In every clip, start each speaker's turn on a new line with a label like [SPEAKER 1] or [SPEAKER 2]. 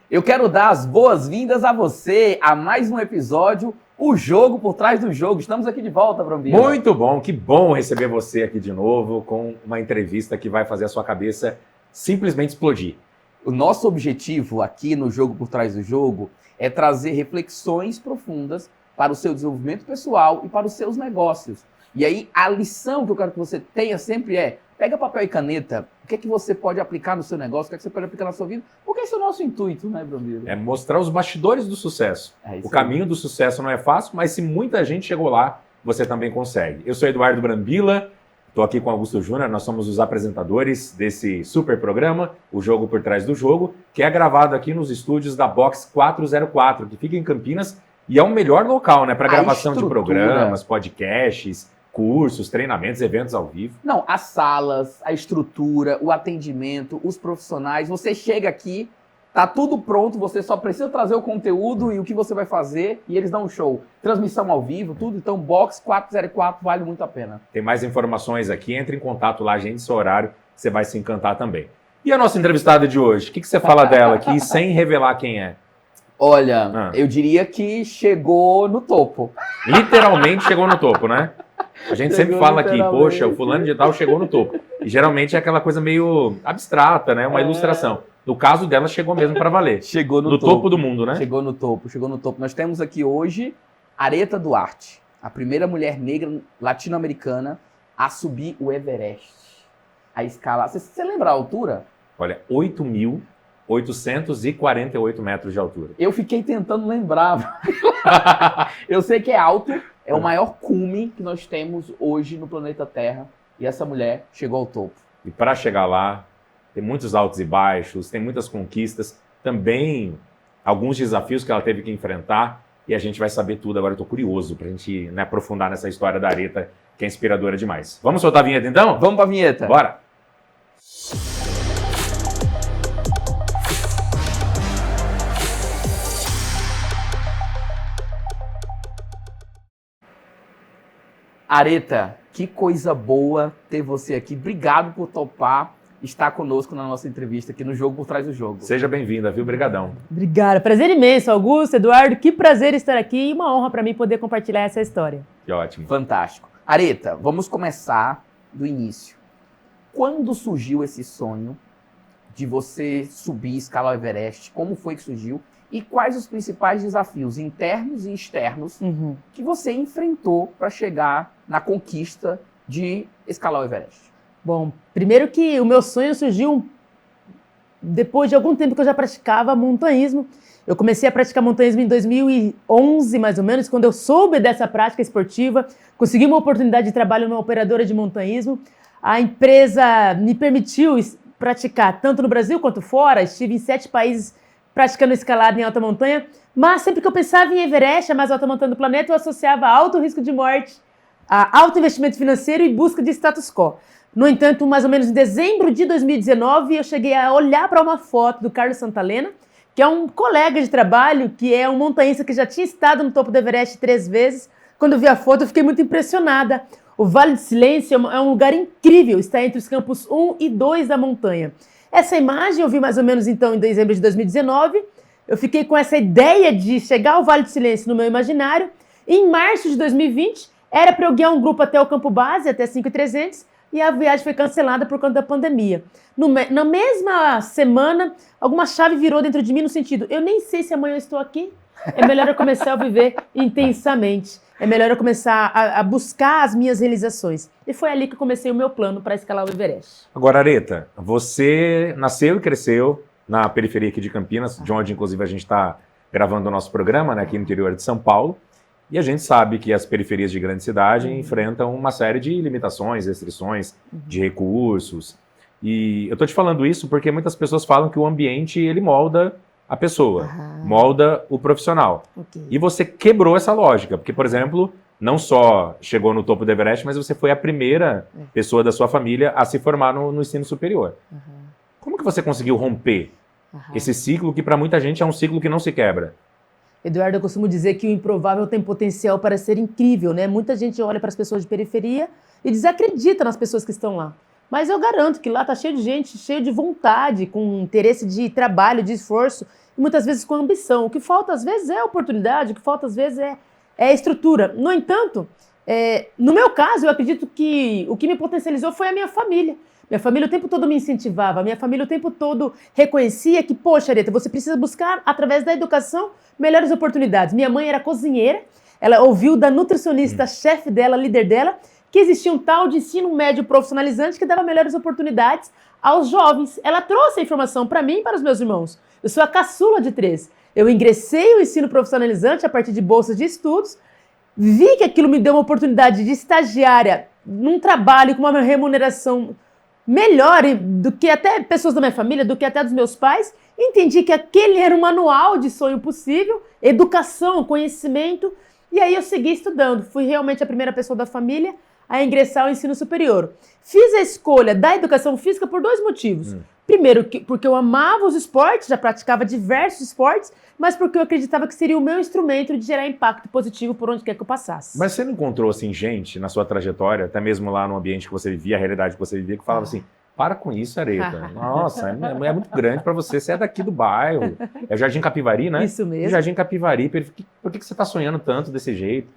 [SPEAKER 1] Eu quero dar as boas-vindas a você a mais um episódio, O Jogo por Trás do Jogo. Estamos aqui de volta, Brambila.
[SPEAKER 2] Muito bom, que bom receber você aqui de novo com uma entrevista que vai fazer a sua cabeça simplesmente explodir.
[SPEAKER 1] O nosso objetivo aqui no Jogo por Trás do Jogo é trazer reflexões profundas para o seu desenvolvimento pessoal e para os seus negócios. E aí, a lição que eu quero que você tenha sempre é: pega papel e caneta, o que é que você pode aplicar no seu negócio, o que é que você pode aplicar na sua vida, porque esse é o nosso intuito, né, Brambila?
[SPEAKER 2] É mostrar os bastidores do sucesso. O caminho do sucesso não é fácil, mas se muita gente chegou lá, você também consegue. Eu sou Eduardo Brambila, estou aqui com Augusto Júnior, nós somos os apresentadores desse super programa, O Jogo por Trás do Jogo, que é gravado aqui nos estúdios da Box 404, que fica em Campinas, e é o melhor local, né, para gravação de programas, podcasts, cursos, treinamentos, eventos ao vivo.
[SPEAKER 1] Não, as salas, a estrutura, o atendimento, os profissionais. Você chega aqui, tá tudo pronto, você só precisa trazer o conteúdo e o que você vai fazer e eles dão um show. Transmissão ao vivo, tudo. Então, Box 404 vale muito a pena.
[SPEAKER 2] Tem mais informações aqui, entre em contato lá, agende seu horário, você vai se encantar também. E a nossa entrevistada de hoje, o que você fala dela aqui sem revelar quem é?
[SPEAKER 1] Olha, eu diria que chegou no topo.
[SPEAKER 2] Literalmente chegou no topo, né? A gente sempre fala aqui, poxa, o fulano de tal chegou no topo. E geralmente é aquela coisa meio abstrata, né? Uma ilustração. No caso dela, chegou mesmo para valer.
[SPEAKER 1] Chegou no
[SPEAKER 2] topo do mundo, né?
[SPEAKER 1] Chegou no topo. Nós temos aqui hoje Aretha Duarte, a primeira mulher negra latino-americana a subir o Everest. A escala... Você lembra a altura?
[SPEAKER 2] Olha, 8.848 metros de altura.
[SPEAKER 1] Eu fiquei tentando lembrar. Eu sei que é alto, é o maior cume que nós temos hoje no planeta Terra. E essa mulher chegou ao topo.
[SPEAKER 2] E para chegar lá, tem muitos altos e baixos, tem muitas conquistas, também alguns desafios que ela teve que enfrentar. E a gente vai saber tudo. Agora eu estou curioso para a gente aprofundar nessa história da Aretha, que é inspiradora demais. Vamos soltar a vinheta então?
[SPEAKER 1] Vamos para a vinheta.
[SPEAKER 2] Bora!
[SPEAKER 1] Aretha, que coisa boa ter você aqui. Obrigado por topar estar conosco na nossa entrevista aqui no Jogo por Trás do Jogo.
[SPEAKER 2] Seja bem-vinda, viu? Brigadão.
[SPEAKER 3] Obrigada. Prazer imenso, Augusto, Eduardo. Que prazer estar aqui e uma honra para mim poder compartilhar essa história.
[SPEAKER 2] Que ótimo.
[SPEAKER 1] Fantástico. Aretha, vamos começar do início. Quando surgiu esse sonho de você subir e escalar o Everest? Como foi que surgiu? E quais os principais desafios internos e externos que você enfrentou para chegar na conquista de escalar o Everest?
[SPEAKER 3] Bom, primeiro que o meu sonho surgiu depois de algum tempo que eu já praticava montanhismo. Eu comecei a praticar montanhismo em 2011, mais ou menos, quando eu soube dessa prática esportiva, consegui uma oportunidade de trabalho numa operadora de montanhismo. A empresa me permitiu praticar tanto no Brasil quanto fora. Estive em 7 países praticando escalada em alta montanha, mas sempre que eu pensava em Everest, a mais alta montanha do planeta, eu associava alto risco de morte, a alto investimento financeiro e busca de status quo. No entanto, mais ou menos em dezembro de 2019, eu cheguei a olhar para uma foto do Carlos Santalena, que é um colega de trabalho, que é um montanhista que já tinha estado no topo do Everest 3 vezes. Quando eu vi a foto, eu fiquei muito impressionada. O Vale do Silêncio é um lugar incrível, está entre os campos 1 e 2 da montanha. Essa imagem eu vi mais ou menos então em dezembro de 2019, eu fiquei com essa ideia de chegar ao Vale do Silêncio no meu imaginário. Em março de 2020, era para eu guiar um grupo até o campo base, até 5.300, e a viagem foi cancelada por conta da pandemia. Na mesma semana, alguma chave virou dentro de mim no sentido: eu nem sei se amanhã eu estou aqui, é melhor eu começar a viver intensamente. É melhor eu começar a buscar as minhas realizações. E foi ali que eu comecei o meu plano para escalar o Everest.
[SPEAKER 2] Agora, Aretha, você nasceu e cresceu na periferia aqui de Campinas, de onde, inclusive, a gente está gravando o nosso programa, né, aqui no interior de São Paulo. E a gente sabe que as periferias de grande cidade enfrentam uma série de limitações, restrições de recursos. E eu estou te falando isso porque muitas pessoas falam que o ambiente, ele molda a pessoa, molda o profissional. E você quebrou essa lógica, porque, por exemplo, não só chegou no topo do Everest, mas você foi a primeira pessoa da sua família a se formar no ensino superior. Como que você conseguiu romper esse ciclo que para muita gente é um ciclo que não se quebra?
[SPEAKER 3] Eduardo, eu costumo dizer que o improvável tem potencial para ser incrível, né? Muita gente olha para as pessoas de periferia e desacredita nas pessoas que estão lá. Mas eu garanto que lá está cheio de gente, cheio de vontade, com interesse de trabalho, de esforço. e muitas vezes com ambição. O que falta às vezes é oportunidade, o que falta às vezes é estrutura. No entanto, no meu caso, eu acredito que o que me potencializou foi a minha família. Minha família o tempo todo me incentivava, minha família o tempo todo reconhecia que, poxa, Areta, você precisa buscar, através da educação, melhores oportunidades. Minha mãe era cozinheira, ela ouviu da nutricionista, chefe dela, líder dela, que existia um tal de ensino médio profissionalizante que dava melhores oportunidades aos jovens. Ela trouxe a informação para mim e para os meus irmãos. Eu sou a caçula de 3. Eu ingressei o ensino profissionalizante a partir de bolsas de estudos, vi que aquilo me deu uma oportunidade de estagiária num trabalho com uma remuneração melhor do que até pessoas da minha família, do que até dos meus pais. Entendi que aquele era um manual de sonho possível, educação, conhecimento, e aí eu segui estudando. Fui realmente a primeira pessoa da família a ingressar ao ensino superior. Fiz a escolha da educação física por 2 motivos. Primeiro, porque eu amava os esportes, já praticava diversos esportes, mas porque eu acreditava que seria o meu instrumento de gerar impacto positivo por onde quer que eu passasse.
[SPEAKER 2] Mas você não encontrou, assim, gente na sua trajetória, até mesmo lá no ambiente que você vivia, a realidade que você vivia, que falava assim, para com isso, Areta. Nossa, é muito grande para você. Você é daqui do bairro. É Jardim Capivari, né?
[SPEAKER 3] Isso mesmo.
[SPEAKER 2] Jardim Capivari. Por que você está sonhando tanto desse jeito?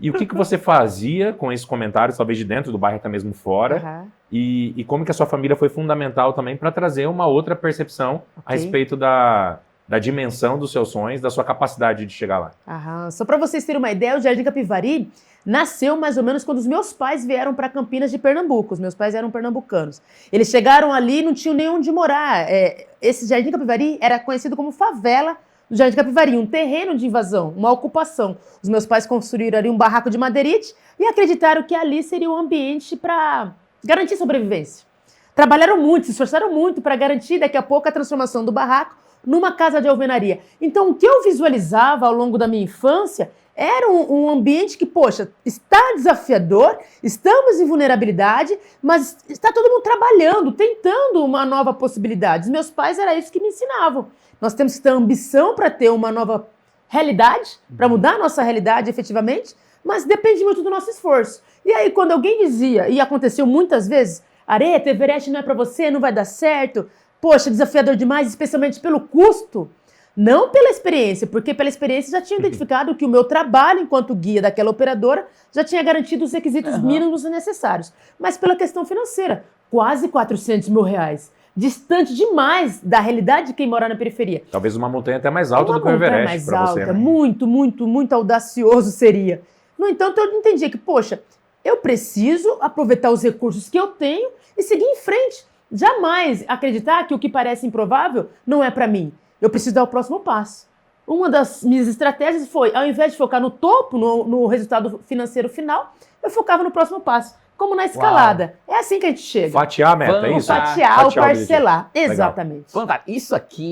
[SPEAKER 2] E o que você fazia com esses comentários, talvez de dentro do bairro, até mesmo fora? E como que a sua família foi fundamental também para trazer uma outra percepção a respeito da dimensão dos seus sonhos, da sua capacidade de chegar lá.
[SPEAKER 3] Só para vocês terem uma ideia, o Jardim Capivari nasceu mais ou menos quando os meus pais vieram para Campinas de Pernambuco. Os meus pais eram pernambucanos. Eles chegaram ali e não tinham nem onde morar. Esse Jardim Capivari era conhecido como favela do Jardim Capivari, um terreno de invasão, uma ocupação. Os meus pais construíram ali um barraco de madeirite e acreditaram que ali seria um ambiente para garantir sobrevivência. Trabalharam muito, se esforçaram muito para garantir daqui a pouco a transformação do barraco numa casa de alvenaria. Então, o que eu visualizava ao longo da minha infância era um ambiente que, poxa, está desafiador, estamos em vulnerabilidade, mas está todo mundo trabalhando, tentando uma nova possibilidade. Os meus pais era isso que me ensinavam. Nós temos que ter ambição para ter uma nova realidade, para mudar a nossa realidade efetivamente, mas depende muito do nosso esforço. E aí, quando alguém dizia, e aconteceu muitas vezes, Areta, Everest não é para você, não vai dar certo, poxa, desafiador demais, especialmente pelo custo, não pela experiência, porque pela experiência já tinha identificado que o meu trabalho enquanto guia daquela operadora já tinha garantido os requisitos mínimos necessários, mas pela questão financeira, quase 400 mil reais, distante demais da realidade de quem mora na periferia.
[SPEAKER 2] Talvez uma montanha até mais alta do que o Everest para você, né?
[SPEAKER 3] Muito, muito, muito audacioso seria. No entanto, eu entendi que, poxa, eu preciso aproveitar os recursos que eu tenho e seguir em frente. Jamais acreditar que o que parece improvável não é para mim. Eu preciso dar o próximo passo. Uma das minhas estratégias foi, ao invés de focar no topo, no resultado financeiro final, eu focava no próximo passo. Como na escalada. Uau. É assim que a gente chega.
[SPEAKER 2] Fatiar a meta, é isso?
[SPEAKER 3] Fatiar ou parcelar. Exatamente.
[SPEAKER 1] Fantástico.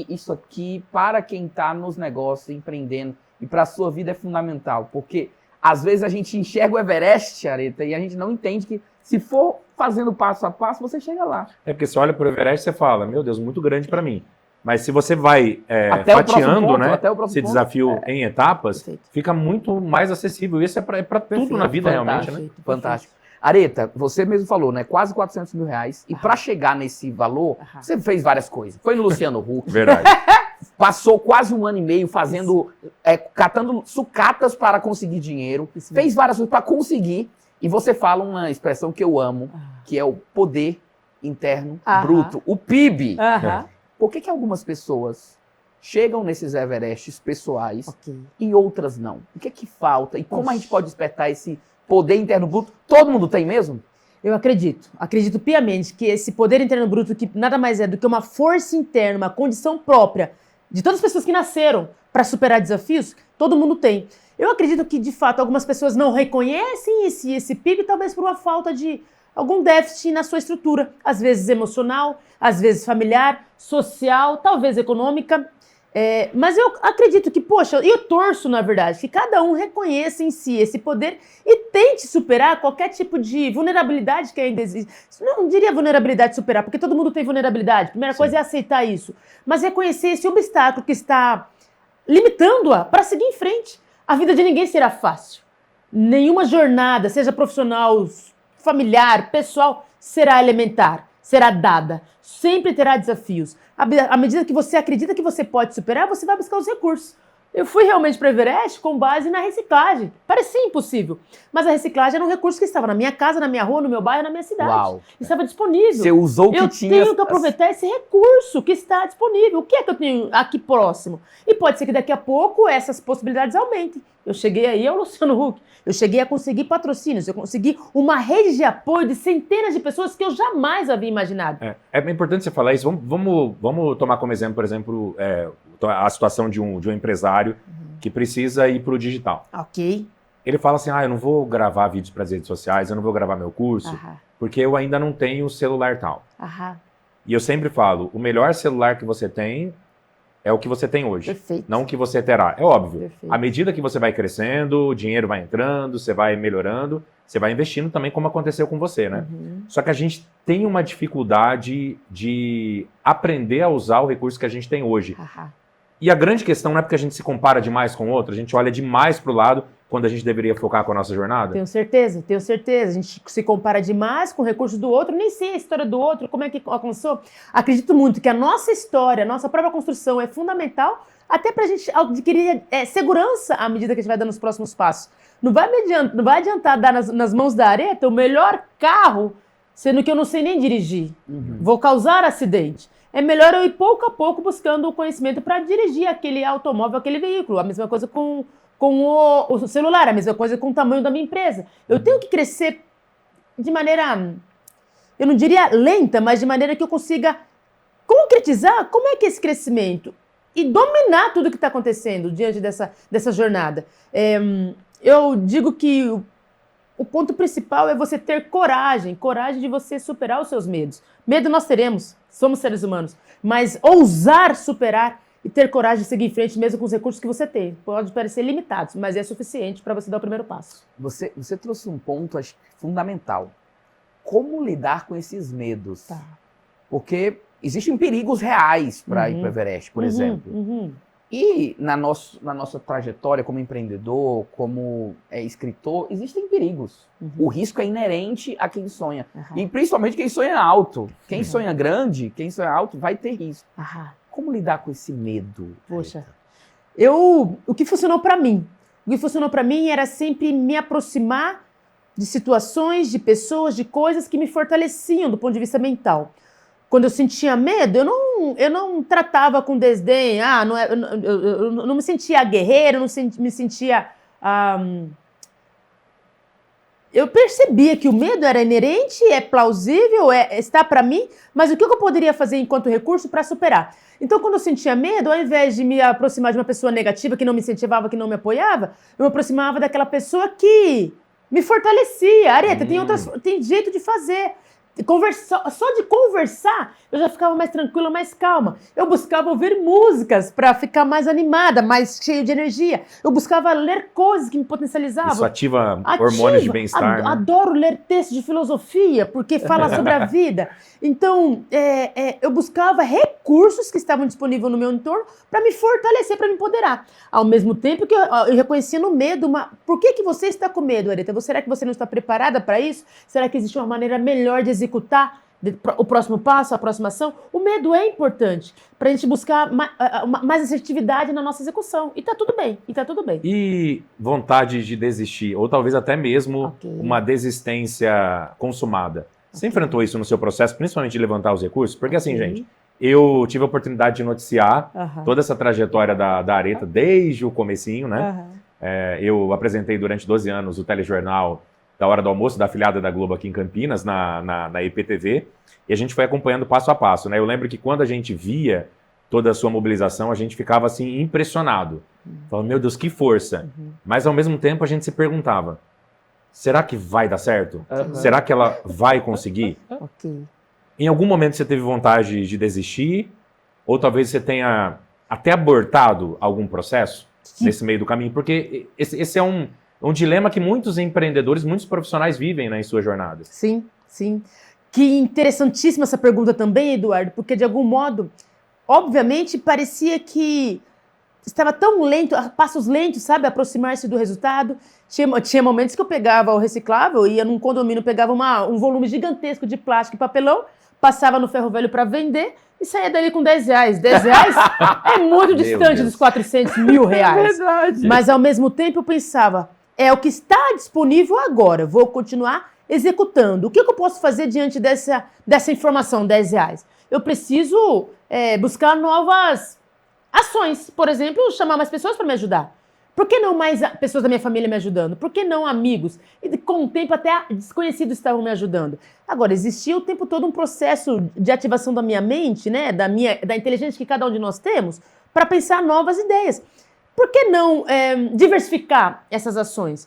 [SPEAKER 1] Isso aqui, para quem está nos negócios, empreendendo, e para a sua vida é fundamental. Porque, às vezes, a gente enxerga o Everest, Areta, e a gente não entende que, se for fazendo passo a passo, você chega lá.
[SPEAKER 2] É porque você olha para o Everest e você fala, meu Deus, muito grande para mim. Mas se você vai fatiando, ponto, né, esse desafio em etapas, fica muito mais acessível. Isso é para tudo na vida, realmente, né?
[SPEAKER 1] Fantástico. Areta, você mesmo falou, né? Quase 400 mil reais. E para chegar nesse valor, você fez várias coisas. Foi no Luciano Huck.
[SPEAKER 2] Verdade.
[SPEAKER 1] Passou quase 1 ano e meio fazendo, catando sucatas para conseguir dinheiro. Fez várias coisas para conseguir. E você fala uma expressão que eu amo, que é o poder interno bruto, o PIB. Por que algumas pessoas chegam nesses Everestes pessoais e outras não? O que é que falta? E como a gente pode despertar esse poder interno bruto? Todo mundo tem mesmo?
[SPEAKER 3] Eu acredito piamente que esse poder interno bruto, que nada mais é do que uma força interna, uma condição própria de todas as pessoas que nasceram para superar desafios, todo mundo tem. Eu acredito que, de fato, algumas pessoas não reconhecem esse PIB, talvez por uma falta de algum déficit na sua estrutura, às vezes emocional, às vezes familiar, social, talvez econômica. Mas eu acredito que, poxa, eu torço, na verdade, que cada um reconheça em si esse poder e tente superar qualquer tipo de vulnerabilidade que ainda existe. Não diria vulnerabilidade de superar, porque todo mundo tem vulnerabilidade. Primeira coisa é aceitar isso. Mas reconhecer esse obstáculo que está limitando-a para seguir em frente. A vida de ninguém será fácil. Nenhuma jornada, seja profissional, familiar, pessoal, será elementar, será dada. Sempre terá desafios. À medida que você acredita que você pode superar, você vai buscar os recursos. Eu fui realmente para o Everest com base na reciclagem. Parecia impossível. Mas a reciclagem era um recurso que estava na minha casa, na minha rua, no meu bairro, na minha cidade.
[SPEAKER 1] Uau.
[SPEAKER 3] Estava disponível.
[SPEAKER 1] Você usou o que
[SPEAKER 3] eu
[SPEAKER 1] tinha.
[SPEAKER 3] tenho que aproveitar esse recurso que está disponível. O que é que eu tenho aqui próximo? E pode ser que daqui a pouco essas possibilidades aumentem. Eu cheguei aí ao Luciano Huck. Eu cheguei a conseguir patrocínios. Eu consegui uma rede de apoio de centenas de pessoas que eu jamais havia imaginado.
[SPEAKER 2] É importante você falar isso. Vamos tomar como exemplo, por exemplo, a situação de um empresário que precisa ir para o digital.
[SPEAKER 3] Ok.
[SPEAKER 2] Ele fala assim, eu não vou gravar vídeos para as redes sociais, eu não vou gravar meu curso, porque eu ainda não tenho celular tal. E eu sempre falo, o melhor celular que você tem é o que você tem hoje,
[SPEAKER 3] Perfeito.
[SPEAKER 2] não o que você terá. É óbvio,
[SPEAKER 3] Perfeito.
[SPEAKER 2] à medida que você vai crescendo, o dinheiro vai entrando, você vai melhorando, você vai investindo também, como aconteceu com você, né? Só que a gente tem uma dificuldade de aprender a usar o recurso que a gente tem hoje. E a grande questão não é porque a gente se compara demais com o outro, a gente olha demais para o lado quando a gente deveria focar com a nossa jornada.
[SPEAKER 3] Tenho certeza. A gente se compara demais com o recurso do outro, nem sei a história do outro, como é que alcançou. Acredito muito que a nossa história, a nossa própria construção é fundamental até para a gente adquirir segurança à medida que a gente vai dando os próximos passos. Não vai adiantar dar nas mãos da Areta o melhor carro, sendo que eu não sei nem dirigir. Vou causar acidente. É melhor eu ir pouco a pouco buscando o conhecimento para dirigir aquele automóvel, aquele veículo. A mesma coisa com o celular, a mesma coisa com o tamanho da minha empresa. Eu tenho que crescer de maneira, eu não diria lenta, mas de maneira que eu consiga concretizar como é que é esse crescimento e dominar tudo que está acontecendo diante dessa jornada. Eu digo que o ponto principal é você ter coragem de você superar os seus medos. Medo nós teremos, somos seres humanos, mas ousar superar e ter coragem de seguir em frente mesmo com os recursos que você tem. Pode parecer limitados, mas é suficiente para você dar o primeiro passo.
[SPEAKER 1] Você trouxe um ponto, acho, fundamental. Como lidar com esses medos? Porque existem perigos reais para ir para o Everest, por exemplo. E na nossa trajetória como empreendedor, como escritor, existem perigos. O risco é inerente a quem sonha. E principalmente quem sonha alto. Quem sonha grande, quem sonha alto, vai ter risco. Como lidar com esse medo?
[SPEAKER 3] Poxa, o que funcionou para mim? O que funcionou para mim era sempre me aproximar de situações, de pessoas, de coisas que me fortaleciam do ponto de vista mental. Quando eu sentia medo, eu não tratava com desdém, eu não me sentia guerreira, eu não me sentia... Eu percebia que o medo era inerente, é plausível, está para mim, mas o que eu poderia fazer enquanto recurso para superar? Então, quando eu sentia medo, ao invés de me aproximar de uma pessoa negativa, que não me incentivava, que não me apoiava, eu me aproximava daquela pessoa que me fortalecia. Areta, tem jeito de fazer. Só de conversar, eu já ficava mais tranquila, mais calma. Eu buscava ouvir músicas para ficar mais animada, mais cheio de energia. Eu buscava ler coisas que me potencializavam.
[SPEAKER 2] Isso ativa hormônios de bem-estar. Né?
[SPEAKER 3] Adoro ler textos de filosofia, porque fala sobre a vida. Então, eu buscava recursos que estavam disponíveis no meu entorno para me fortalecer, para me empoderar. Ao mesmo tempo que eu reconhecia no medo, por que você está com medo, Areta? Será que você não está preparada para isso? Será que existe uma maneira melhor de executar o próximo passo, a próxima ação? O medo é importante para a gente buscar mais assertividade na nossa execução. E tá tudo bem,
[SPEAKER 2] E vontade de desistir, ou talvez até mesmo uma desistência consumada. Você enfrentou isso no seu processo, principalmente de levantar os recursos? Porque assim, gente, eu tive a oportunidade de noticiar toda essa trajetória da Areta desde o comecinho, né? Eu apresentei durante 12 anos o telejornal da Hora do Almoço, da afiliada da Globo aqui em Campinas, na IPTV, e a gente foi acompanhando passo a passo, né? Eu lembro que quando a gente via toda a sua mobilização, a gente ficava assim impressionado. Falando, meu Deus, que força! Mas ao mesmo tempo a gente se perguntava, será que vai dar certo? Será que ela vai conseguir? Em algum momento você teve vontade de desistir? Ou talvez você tenha até abortado algum processo nesse meio do caminho? Porque esse é um dilema que muitos empreendedores, muitos profissionais vivem, né, em suas jornadas.
[SPEAKER 3] Sim. Que interessantíssima essa pergunta também, Eduardo, porque de algum modo, obviamente, parecia que estava tão lento, a passos lentos, sabe, aproximar-se do resultado. Tinha momentos que eu pegava o reciclável, ia num condomínio, pegava um volume gigantesco de plástico e papelão, passava no ferro velho para vender, e saía dali com 10 reais. 10 reais é muito distante dos 400 mil reais.
[SPEAKER 1] É verdade.
[SPEAKER 3] Mas, ao mesmo tempo, eu pensava, é o que está disponível agora, vou continuar executando. O que eu posso fazer diante dessa informação, 10 reais? Eu preciso buscar novas ações. Por exemplo, chamar mais pessoas para me ajudar. Por que não mais pessoas da minha família me ajudando? Por que não amigos? E com o tempo até desconhecidos estavam me ajudando. Agora, existia o tempo todo um processo de ativação da minha mente, né? Da inteligência que cada um de nós temos, para pensar novas ideias. Por que não diversificar essas ações?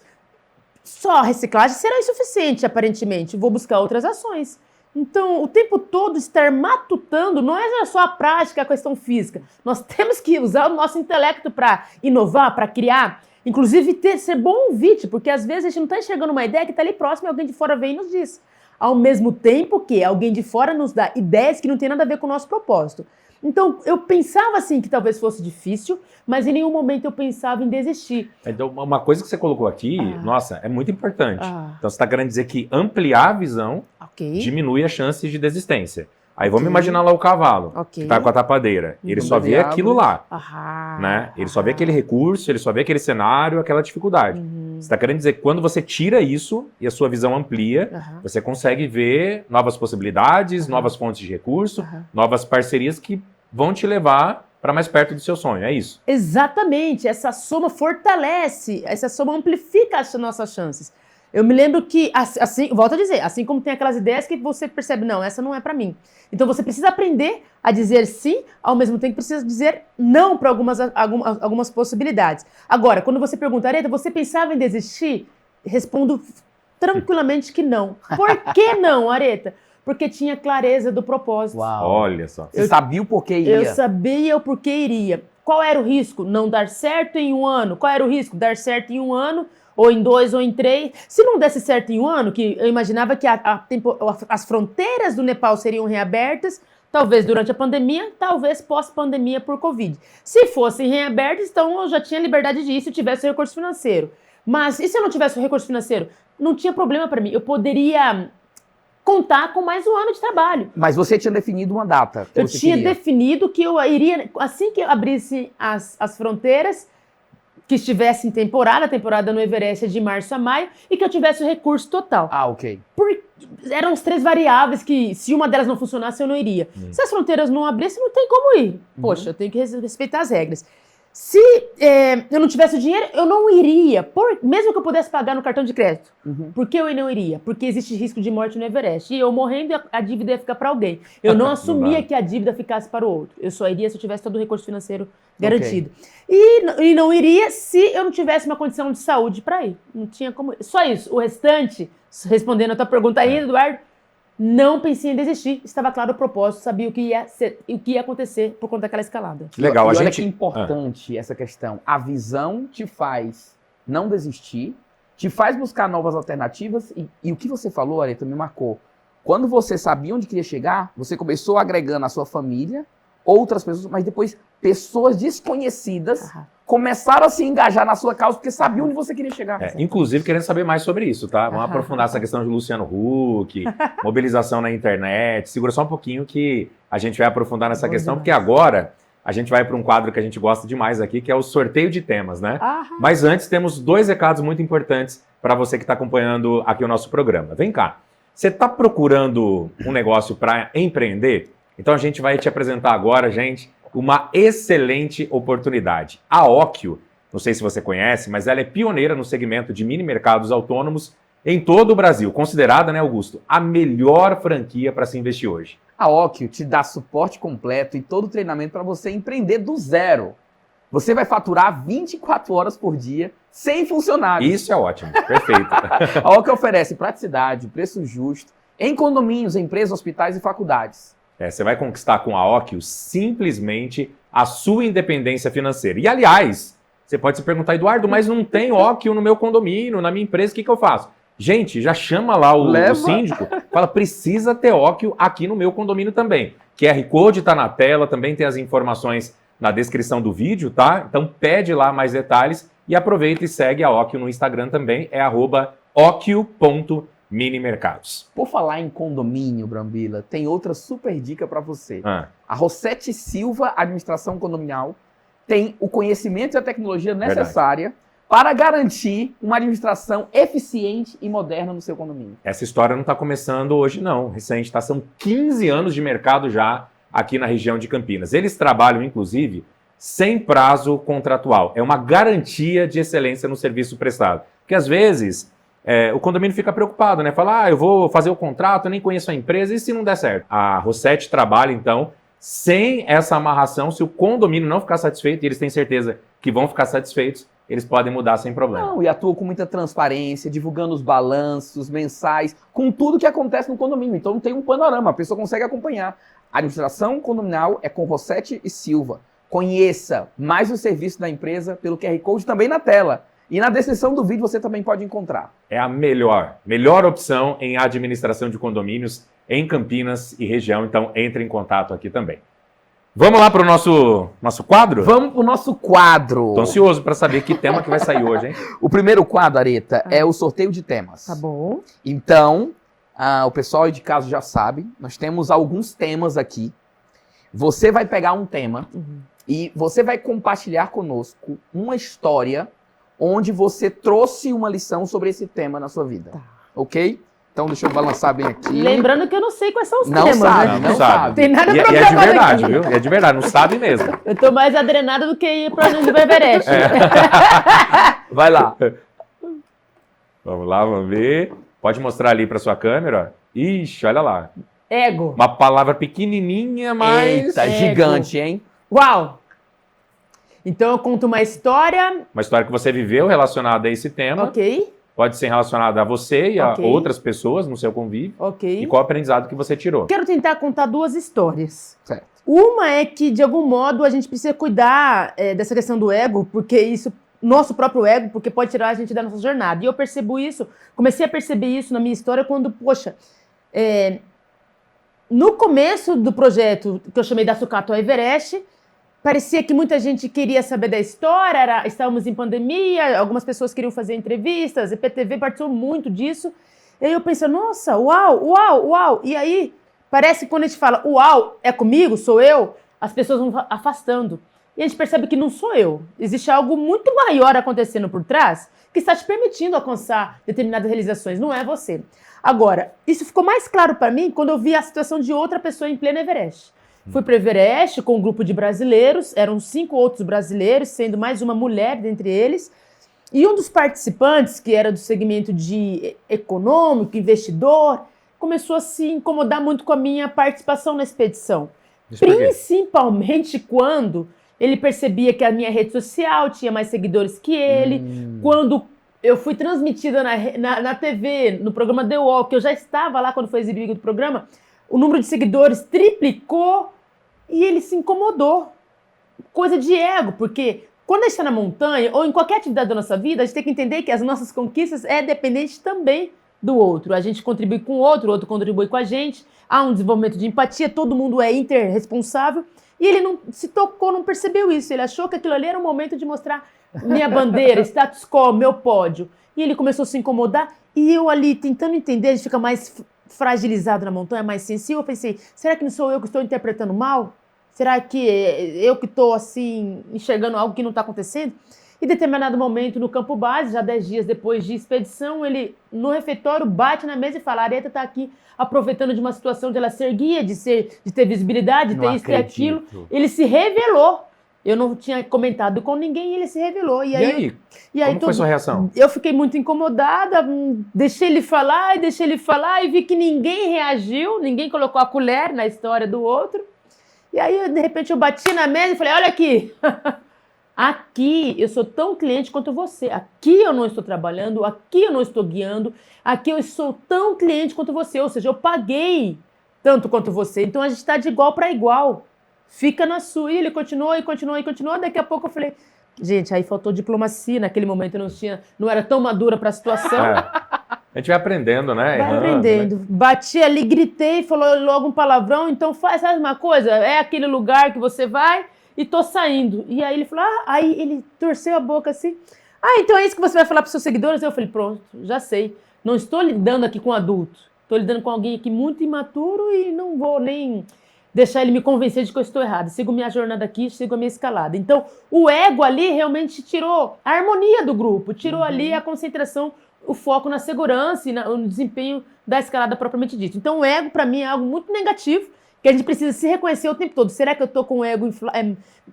[SPEAKER 3] Só a reciclagem será insuficiente, aparentemente. Vou buscar outras ações. Então, o tempo todo estar matutando não é só a prática, a questão física. Nós temos que usar o nosso intelecto para inovar, para criar. Inclusive, ser bom ouvinte, porque às vezes a gente não está enxergando uma ideia que está ali próxima e alguém de fora vem e nos diz. Ao mesmo tempo que alguém de fora nos dá ideias que não tem nada a ver com o nosso propósito. Então, eu pensava assim que talvez fosse difícil, mas em nenhum momento eu pensava em desistir.
[SPEAKER 2] Então, uma coisa que você colocou aqui, nossa, é muito importante. Então, você está querendo dizer que ampliar a visão diminui a chance de desistência. Aí vamos imaginar lá o cavalo, que está com a tapadeira. Ele só vê aquilo lá. Né? Ele só vê aquele recurso, ele só vê aquele cenário, aquela dificuldade. Você está querendo dizer que quando você tira isso e a sua visão amplia, você consegue ver novas possibilidades, novas fontes de recurso, novas parcerias que vão te levar para mais perto do seu sonho, é isso?
[SPEAKER 3] Exatamente, essa soma fortalece, essa soma amplifica as nossas chances. Eu me lembro que, assim, volto a dizer, assim como tem aquelas ideias que você percebe, não, essa não é para mim. Então você precisa aprender a dizer sim, ao mesmo tempo precisa dizer não para algumas possibilidades. Agora, quando você pergunta, Areta, você pensava em desistir? Respondo tranquilamente que não. Por que não, Areta? Porque tinha clareza do propósito.
[SPEAKER 1] Uau.
[SPEAKER 2] Olha só.
[SPEAKER 1] Você sabia o porquê iria.
[SPEAKER 3] Eu sabia o porquê iria. Qual era o risco? Não dar certo em 1 ano. Qual era o risco? Dar certo em 1 ano, ou em 2, ou em 3. Se não desse certo em 1 ano, que eu imaginava que as fronteiras do Nepal seriam reabertas, talvez durante a pandemia, talvez pós-pandemia por Covid. Se fossem reabertas, então eu já tinha liberdade de ir se eu tivesse recurso financeiro. Mas e se eu não tivesse o recurso financeiro? Não tinha problema para mim. Eu poderia contar com mais 1 ano de trabalho.
[SPEAKER 1] Mas você tinha definido uma data.
[SPEAKER 3] Eu tinha definido que eu iria, assim que eu abrisse as fronteiras, que estivesse em temporada, a temporada no Everest é de março a maio, e que eu tivesse o recurso total.
[SPEAKER 1] Ok.
[SPEAKER 3] Eram as 3 variáveis que, se uma delas não funcionasse, eu não iria. Se as fronteiras não abrissem, não tem como ir. Poxa, eu tenho que respeitar as regras. Se eu não tivesse o dinheiro, eu não iria, mesmo que eu pudesse pagar no cartão de crédito. Por que eu não iria? Porque existe risco de morte no Everest. E eu morrendo, a dívida ia ficar para alguém. Eu não assumia que a dívida ficasse para o outro. Eu só iria se eu tivesse todo o recurso financeiro garantido. E não iria se eu não tivesse uma condição de saúde para ir. Não tinha como ir. Só isso. O restante, respondendo a tua pergunta aí, Eduardo, não pensei em desistir. Estava claro o propósito, sabia o que ia acontecer por conta daquela escalada.
[SPEAKER 2] Legal,
[SPEAKER 1] olha que importante essa questão. A visão te faz não desistir, te faz buscar novas alternativas e o que você falou, Areta, me marcou. Quando você sabia onde queria chegar, você começou agregando a sua família, outras pessoas, mas depois pessoas desconhecidas começaram a se engajar na sua causa porque sabiam onde você queria chegar.
[SPEAKER 2] Inclusive querendo saber mais sobre isso, tá? Vamos aprofundar essa questão de Luciano Huck, mobilização na internet. Segura só um pouquinho que a gente vai aprofundar nessa questão, porque agora a gente vai para um quadro que a gente gosta demais aqui, que é o sorteio de temas, né? Mas antes temos 2 recados muito importantes para você que está acompanhando aqui o nosso programa. Vem cá, você está procurando um negócio para empreender? Então a gente vai te apresentar agora, gente, uma excelente oportunidade. A Occhio, não sei se você conhece, mas ela é pioneira no segmento de mini mercados autônomos em todo o Brasil. Considerada, né, Augusto, a melhor franquia para se investir hoje.
[SPEAKER 1] A Occhio te dá suporte completo e todo o treinamento para você empreender do zero. Você vai faturar 24 horas por dia, sem funcionários.
[SPEAKER 2] Isso é ótimo, perfeito.
[SPEAKER 1] A Occhio oferece praticidade, preço justo, em condomínios, empresas, hospitais e faculdades.
[SPEAKER 2] Você vai conquistar com a Occhio simplesmente a sua independência financeira. E, aliás, você pode se perguntar, Eduardo, mas não tem Occhio no meu condomínio, na minha empresa, o que eu faço? Gente, já chama lá o síndico, fala, precisa ter Occhio aqui no meu condomínio também. QR Code está na tela, também tem as informações na descrição do vídeo, tá? Então pede lá mais detalhes e aproveita e segue a Occhio no Instagram também, é @occhio.br. mini mercados.
[SPEAKER 1] Por falar em condomínio, Brambila, tem outra super dica para você. A Rossetti Silva Administração Condominial tem o conhecimento e a tecnologia necessária para garantir uma administração eficiente e moderna no seu condomínio.
[SPEAKER 2] Essa história não está começando hoje, não. Recente, tá? São 15 anos de mercado já aqui na região de Campinas. Eles trabalham, inclusive, sem prazo contratual. É uma garantia de excelência no serviço prestado. Porque, às vezes, o condomínio fica preocupado, né? Fala, eu vou fazer o contrato, eu nem conheço a empresa, e se não der certo? A Rossetti trabalha, então, sem essa amarração. Se o condomínio não ficar satisfeito, e eles têm certeza que vão ficar satisfeitos, eles podem mudar sem problema.
[SPEAKER 1] Não, e atua com muita transparência, divulgando os balanços mensais, com tudo que acontece no condomínio. Então não tem um panorama, a pessoa consegue acompanhar. A administração condominial é com Rossetti e Silva. Conheça mais o serviço da empresa pelo QR Code também na tela. E na descrição do vídeo você também pode encontrar.
[SPEAKER 2] É a melhor opção em administração de condomínios em Campinas e região. Então entre em contato aqui também. Vamos lá para o nosso quadro?
[SPEAKER 1] Vamos para o nosso quadro.
[SPEAKER 2] Estou ansioso para saber que tema que vai sair hoje, hein?
[SPEAKER 1] O primeiro quadro, Areta, é o sorteio de temas.
[SPEAKER 3] Tá bom.
[SPEAKER 1] Então, o pessoal aí de casa já sabe, nós temos alguns temas aqui. Você vai pegar um tema e você vai compartilhar conosco uma história onde você trouxe uma lição sobre esse tema na sua vida.
[SPEAKER 3] Tá.
[SPEAKER 1] Ok? Então deixa eu balançar bem aqui.
[SPEAKER 3] Lembrando que eu não sei quais são os
[SPEAKER 1] Não
[SPEAKER 3] temas,
[SPEAKER 1] sabe,
[SPEAKER 3] né?
[SPEAKER 1] não sabe.
[SPEAKER 3] Tem nada
[SPEAKER 2] E é de
[SPEAKER 3] programado
[SPEAKER 2] verdade,
[SPEAKER 3] aqui.
[SPEAKER 2] viu? É de verdade, não sabe mesmo.
[SPEAKER 3] Eu tô mais adrenada do que ir para o Everest.
[SPEAKER 1] Vai lá.
[SPEAKER 2] Vamos lá, vamos ver. Pode mostrar ali para sua câmera. Ixi, olha lá.
[SPEAKER 3] Ego.
[SPEAKER 2] Uma palavra pequenininha, mas...
[SPEAKER 1] Eita,
[SPEAKER 3] Ego.
[SPEAKER 1] gigante, hein?
[SPEAKER 3] Uau! Então eu conto uma história.
[SPEAKER 2] Uma história que você viveu relacionada a esse tema.
[SPEAKER 3] Ok,
[SPEAKER 2] Pode ser relacionada a você e a
[SPEAKER 3] Ok.
[SPEAKER 2] outras pessoas no seu convívio.
[SPEAKER 3] ok.
[SPEAKER 2] E qual o aprendizado que você tirou.
[SPEAKER 3] Quero tentar contar duas histórias.
[SPEAKER 1] Certo.
[SPEAKER 3] Uma é que, de algum modo, a gente precisa cuidar dessa questão do ego, porque isso, nosso próprio ego, porque pode tirar a gente da nossa jornada. E eu percebo isso, comecei a perceber isso na minha história quando, poxa, no começo do projeto que eu chamei da Sucato ao Everest, parecia que muita gente queria saber da história, estávamos em pandemia, algumas pessoas queriam fazer entrevistas, a EPTV participou muito disso. E aí eu pensei, nossa, uau, uau, uau. E aí, parece que quando a gente fala, uau, é comigo, sou eu, as pessoas vão afastando. E a gente percebe que não sou eu. Existe algo muito maior acontecendo por trás que está te permitindo alcançar determinadas realizações. Não é você. Agora, isso ficou mais claro para mim quando eu vi a situação de outra pessoa em pleno Everest. Fui para o Everest com um grupo de brasileiros, eram 5 outros brasileiros, sendo mais uma mulher dentre eles. E um dos participantes, que era do segmento de econômico, investidor, começou a se incomodar muito com a minha participação na expedição.
[SPEAKER 2] Isso por quê?
[SPEAKER 3] Principalmente quando ele percebia que a minha rede social tinha mais seguidores que ele, quando eu fui transmitida na TV, no programa The Wall, que eu já estava lá quando foi exibido o programa, o número de seguidores triplicou e ele se incomodou. Coisa de ego, porque quando a gente está na montanha, ou em qualquer atividade da nossa vida, a gente tem que entender que as nossas conquistas é dependente também do outro. A gente contribui com o outro contribui com a gente, há um desenvolvimento de empatia, todo mundo é interresponsável, e ele não se tocou, não percebeu isso, ele achou que aquilo ali era um momento de mostrar minha bandeira, status quo, meu pódio, e ele começou a se incomodar, e eu ali tentando entender, a gente fica mais fragilizado na montanha, mais sensível, eu pensei, será que não sou eu que estou interpretando mal? Será que eu que estou, assim, enxergando algo que não está acontecendo? E em determinado momento, no campo base, já 10 dias depois de expedição, ele, no refeitório, bate na mesa e fala, a Areta está aqui aproveitando de uma situação de ela ser guia, de ter visibilidade, de ter isso e aquilo. Ele se revelou. Eu não tinha comentado com ninguém e ele se revelou. E aí
[SPEAKER 2] como foi sua reação?
[SPEAKER 3] Eu fiquei muito incomodada, deixei ele falar e vi que ninguém reagiu, ninguém colocou a colher na história do outro. E aí, de repente, eu bati na mesa e falei, olha aqui, aqui eu sou tão cliente quanto você, aqui eu não estou trabalhando, aqui eu não estou guiando, aqui eu sou tão cliente quanto você, ou seja, eu paguei tanto quanto você, então a gente está de igual para igual, fica na sua. E ele continuou, daqui a pouco eu falei, gente, aí faltou diplomacia, naquele momento eu não era tão madura para a situação.
[SPEAKER 2] A gente vai aprendendo, né?
[SPEAKER 3] Vai aprendendo. Né? Bati ali, gritei, falou logo um palavrão, então faz uma coisa, é aquele lugar que você vai e tô saindo. E aí ele falou, aí ele torceu a boca assim, então é isso que você vai falar para os seus seguidores? Eu falei, pronto, já sei. Não estou lidando aqui com adulto. Estou lidando com alguém aqui muito imaturo e não vou nem deixar ele me convencer de que eu estou errado. Sigo minha jornada aqui, sigo a minha escalada. Então, o ego ali realmente tirou a harmonia do grupo, tirou ali a concentração, o foco na segurança e no desempenho da escalada propriamente dita. Então, o ego, para mim, é algo muito negativo, que a gente precisa se reconhecer o tempo todo. Será que eu estou com o ego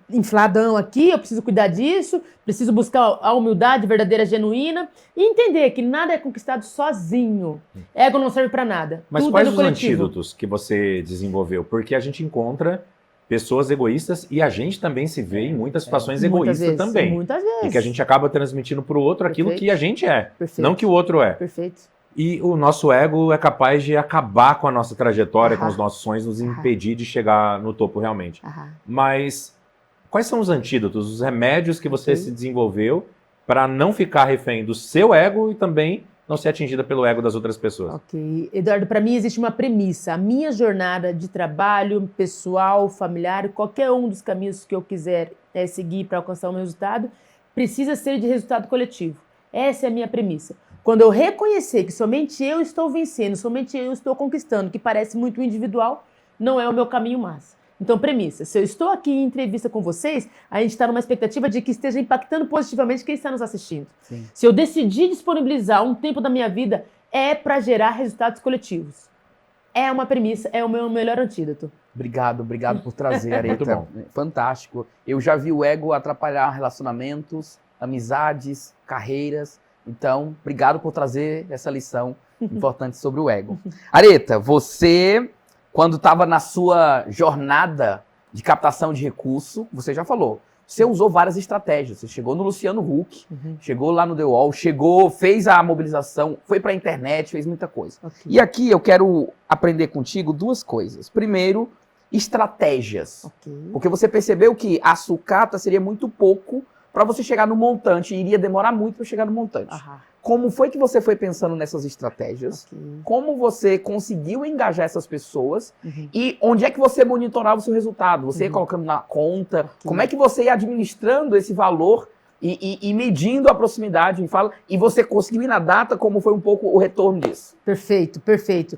[SPEAKER 3] infladão aqui? Eu preciso cuidar disso? Preciso buscar a humildade verdadeira, genuína e entender que nada é conquistado sozinho. Ego não serve para nada.
[SPEAKER 2] Mas
[SPEAKER 3] Tudo
[SPEAKER 2] quais
[SPEAKER 3] é no
[SPEAKER 2] os
[SPEAKER 3] coletivo.
[SPEAKER 2] antídotos que você desenvolveu? Porque a gente encontra pessoas egoístas e a gente também se vê em muitas situações
[SPEAKER 3] Muitas
[SPEAKER 2] egoístas
[SPEAKER 3] vezes,
[SPEAKER 2] também.
[SPEAKER 3] Muitas vezes.
[SPEAKER 2] E que a gente acaba transmitindo para o outro aquilo
[SPEAKER 3] Perfeito.
[SPEAKER 2] que a gente é,
[SPEAKER 3] Perfeito.
[SPEAKER 2] não que o outro é.
[SPEAKER 3] Perfeito.
[SPEAKER 2] E o nosso ego é capaz de acabar com a nossa trajetória, com os nossos sonhos, nos impedir de chegar no topo realmente. Mas quais são os antídotos, os remédios que você se desenvolveu para não ficar refém do seu ego e também não ser atingida pelo ego das outras pessoas?
[SPEAKER 3] Ok. Eduardo, para mim existe uma premissa. A minha jornada de trabalho, pessoal, familiar, qualquer um dos caminhos que eu quiser seguir para alcançar o meu resultado, precisa ser de resultado coletivo. Essa é a minha premissa. Quando eu reconhecer que somente eu estou vencendo, somente eu estou conquistando, que parece muito individual, não é o meu caminho mais. Então, premissa, se eu estou aqui em entrevista com vocês, a gente está numa expectativa de que esteja impactando positivamente quem está nos assistindo.
[SPEAKER 1] Sim.
[SPEAKER 3] Se eu decidir disponibilizar um tempo da minha vida, é para gerar resultados coletivos. É uma premissa, é o meu melhor antídoto.
[SPEAKER 1] Obrigado por trazer, Areta.
[SPEAKER 2] Muito bom.
[SPEAKER 1] Fantástico. Eu já vi o ego atrapalhar relacionamentos, amizades, carreiras. Então, obrigado por trazer essa lição importante sobre o ego. Areta, você, quando estava na sua jornada de captação de recurso, você já falou, você usou várias estratégias. Você chegou no Luciano Huck, chegou lá no The Wall, fez a mobilização, foi para a internet, fez muita coisa.
[SPEAKER 3] Okay.
[SPEAKER 1] E aqui eu quero aprender contigo duas coisas. Primeiro, estratégias.
[SPEAKER 3] Okay.
[SPEAKER 1] Porque você percebeu que a sucata seria muito pouco para você chegar no montante, iria demorar muito para chegar no montante. Como foi que você foi pensando nessas estratégias? Como você conseguiu engajar essas pessoas? E onde é que você monitorava o seu resultado? Você ia colocando na conta? Como é que você ia administrando esse valor e medindo a proximidade? E você conseguiu ir na data, como foi um pouco o retorno disso?
[SPEAKER 3] Perfeito, perfeito.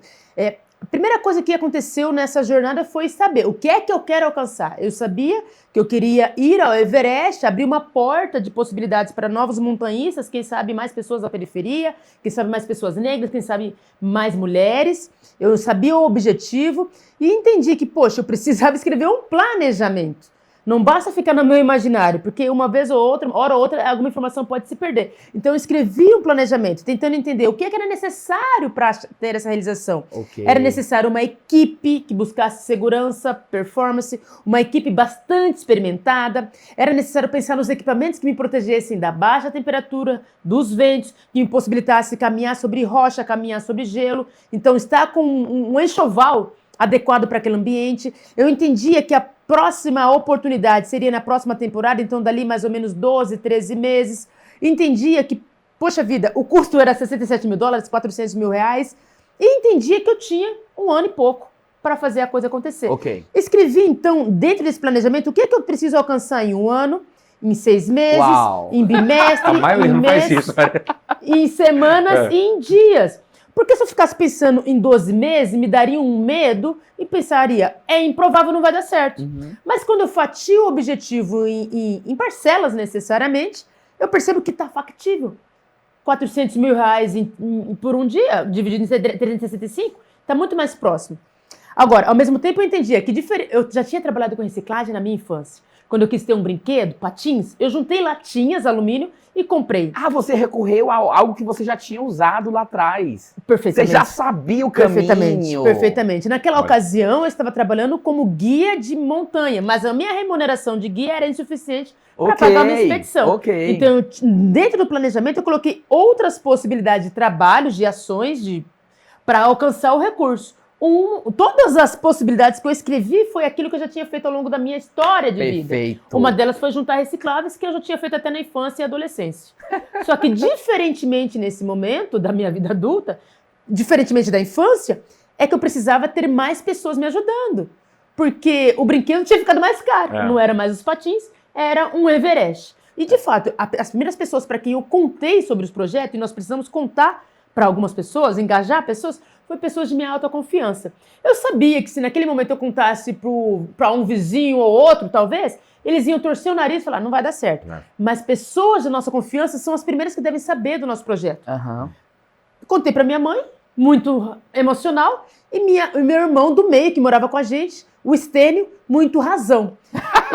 [SPEAKER 3] A primeira coisa que aconteceu nessa jornada foi saber o que é que eu quero alcançar. Eu sabia que eu queria ir ao Everest, abrir uma porta de possibilidades para novos montanhistas, quem sabe mais pessoas da periferia, quem sabe mais pessoas negras, quem sabe mais mulheres. Eu sabia o objetivo e entendi que, poxa, eu precisava escrever um planejamento. Não basta ficar no meu imaginário, porque uma vez ou outra, hora ou outra, alguma informação pode se perder. Então eu escrevi um planejamento, tentando entender o que era necessário para ter essa realização. Era necessário uma equipe que buscasse segurança, performance, uma equipe bastante experimentada. Era necessário pensar nos equipamentos que me protegessem da baixa temperatura, dos ventos, que me possibilitasse caminhar sobre rocha, caminhar sobre gelo. Então estar com um enxoval adequado para aquele ambiente. Eu entendia que a próxima oportunidade seria na próxima temporada, então dali mais ou menos 12, 13 meses. Entendia que, poxa vida, o custo era $67 mil, $400 mil, e entendia que eu tinha 1 ano e pouco para fazer a coisa acontecer. Escrevi, então, dentro desse planejamento, o que é que eu preciso alcançar em 1 ano, em 6 meses, em bimestre, em mês, em semanas e em dias. Porque se eu ficasse pensando em 12 meses, me daria um medo e pensaria, é improvável, não vai dar certo. Mas quando eu fatio o objetivo em parcelas necessariamente, eu percebo que está factível. $400 mil por um dia, dividido em 365, está muito mais próximo. Agora, ao mesmo tempo eu entendia que eu já tinha trabalhado com reciclagem na minha infância. Quando eu quis ter um brinquedo, patins, eu juntei latinhas, alumínio e comprei.
[SPEAKER 1] Você recorreu a algo que você já tinha usado lá atrás.
[SPEAKER 3] Perfeitamente.
[SPEAKER 1] Você já sabia o caminho.
[SPEAKER 3] Perfeitamente. Naquela ocasião, eu estava trabalhando como guia de montanha, mas a minha remuneração de guia era insuficiente para pagar uma expedição. Então, dentro do planejamento, eu coloquei outras possibilidades de trabalhos, de ações, para alcançar o recurso. Todas as possibilidades que eu escrevi foi aquilo que eu já tinha feito ao longo da minha história de vida. Uma delas foi juntar recicláveis, que eu já tinha feito até na infância e adolescência. Só que, diferentemente nesse momento da minha vida adulta, diferentemente da infância, é que eu precisava ter mais pessoas me ajudando. Porque o brinquedo tinha ficado mais caro. Não era mais os patins, era um Everest. E, de fato, as primeiras pessoas para quem eu contei sobre os projetos, e nós precisamos contar para algumas pessoas, engajar pessoas, foi pessoas de minha alta confiança. Eu sabia que se naquele momento eu contasse para um vizinho ou outro, talvez, eles iam torcer o nariz e falar, não vai dar certo. Mas pessoas de nossa confiança são as primeiras que devem saber do nosso projeto. Contei para minha mãe, muito emocional, e meu irmão do meio, que morava com a gente, o Estênio, muito razão.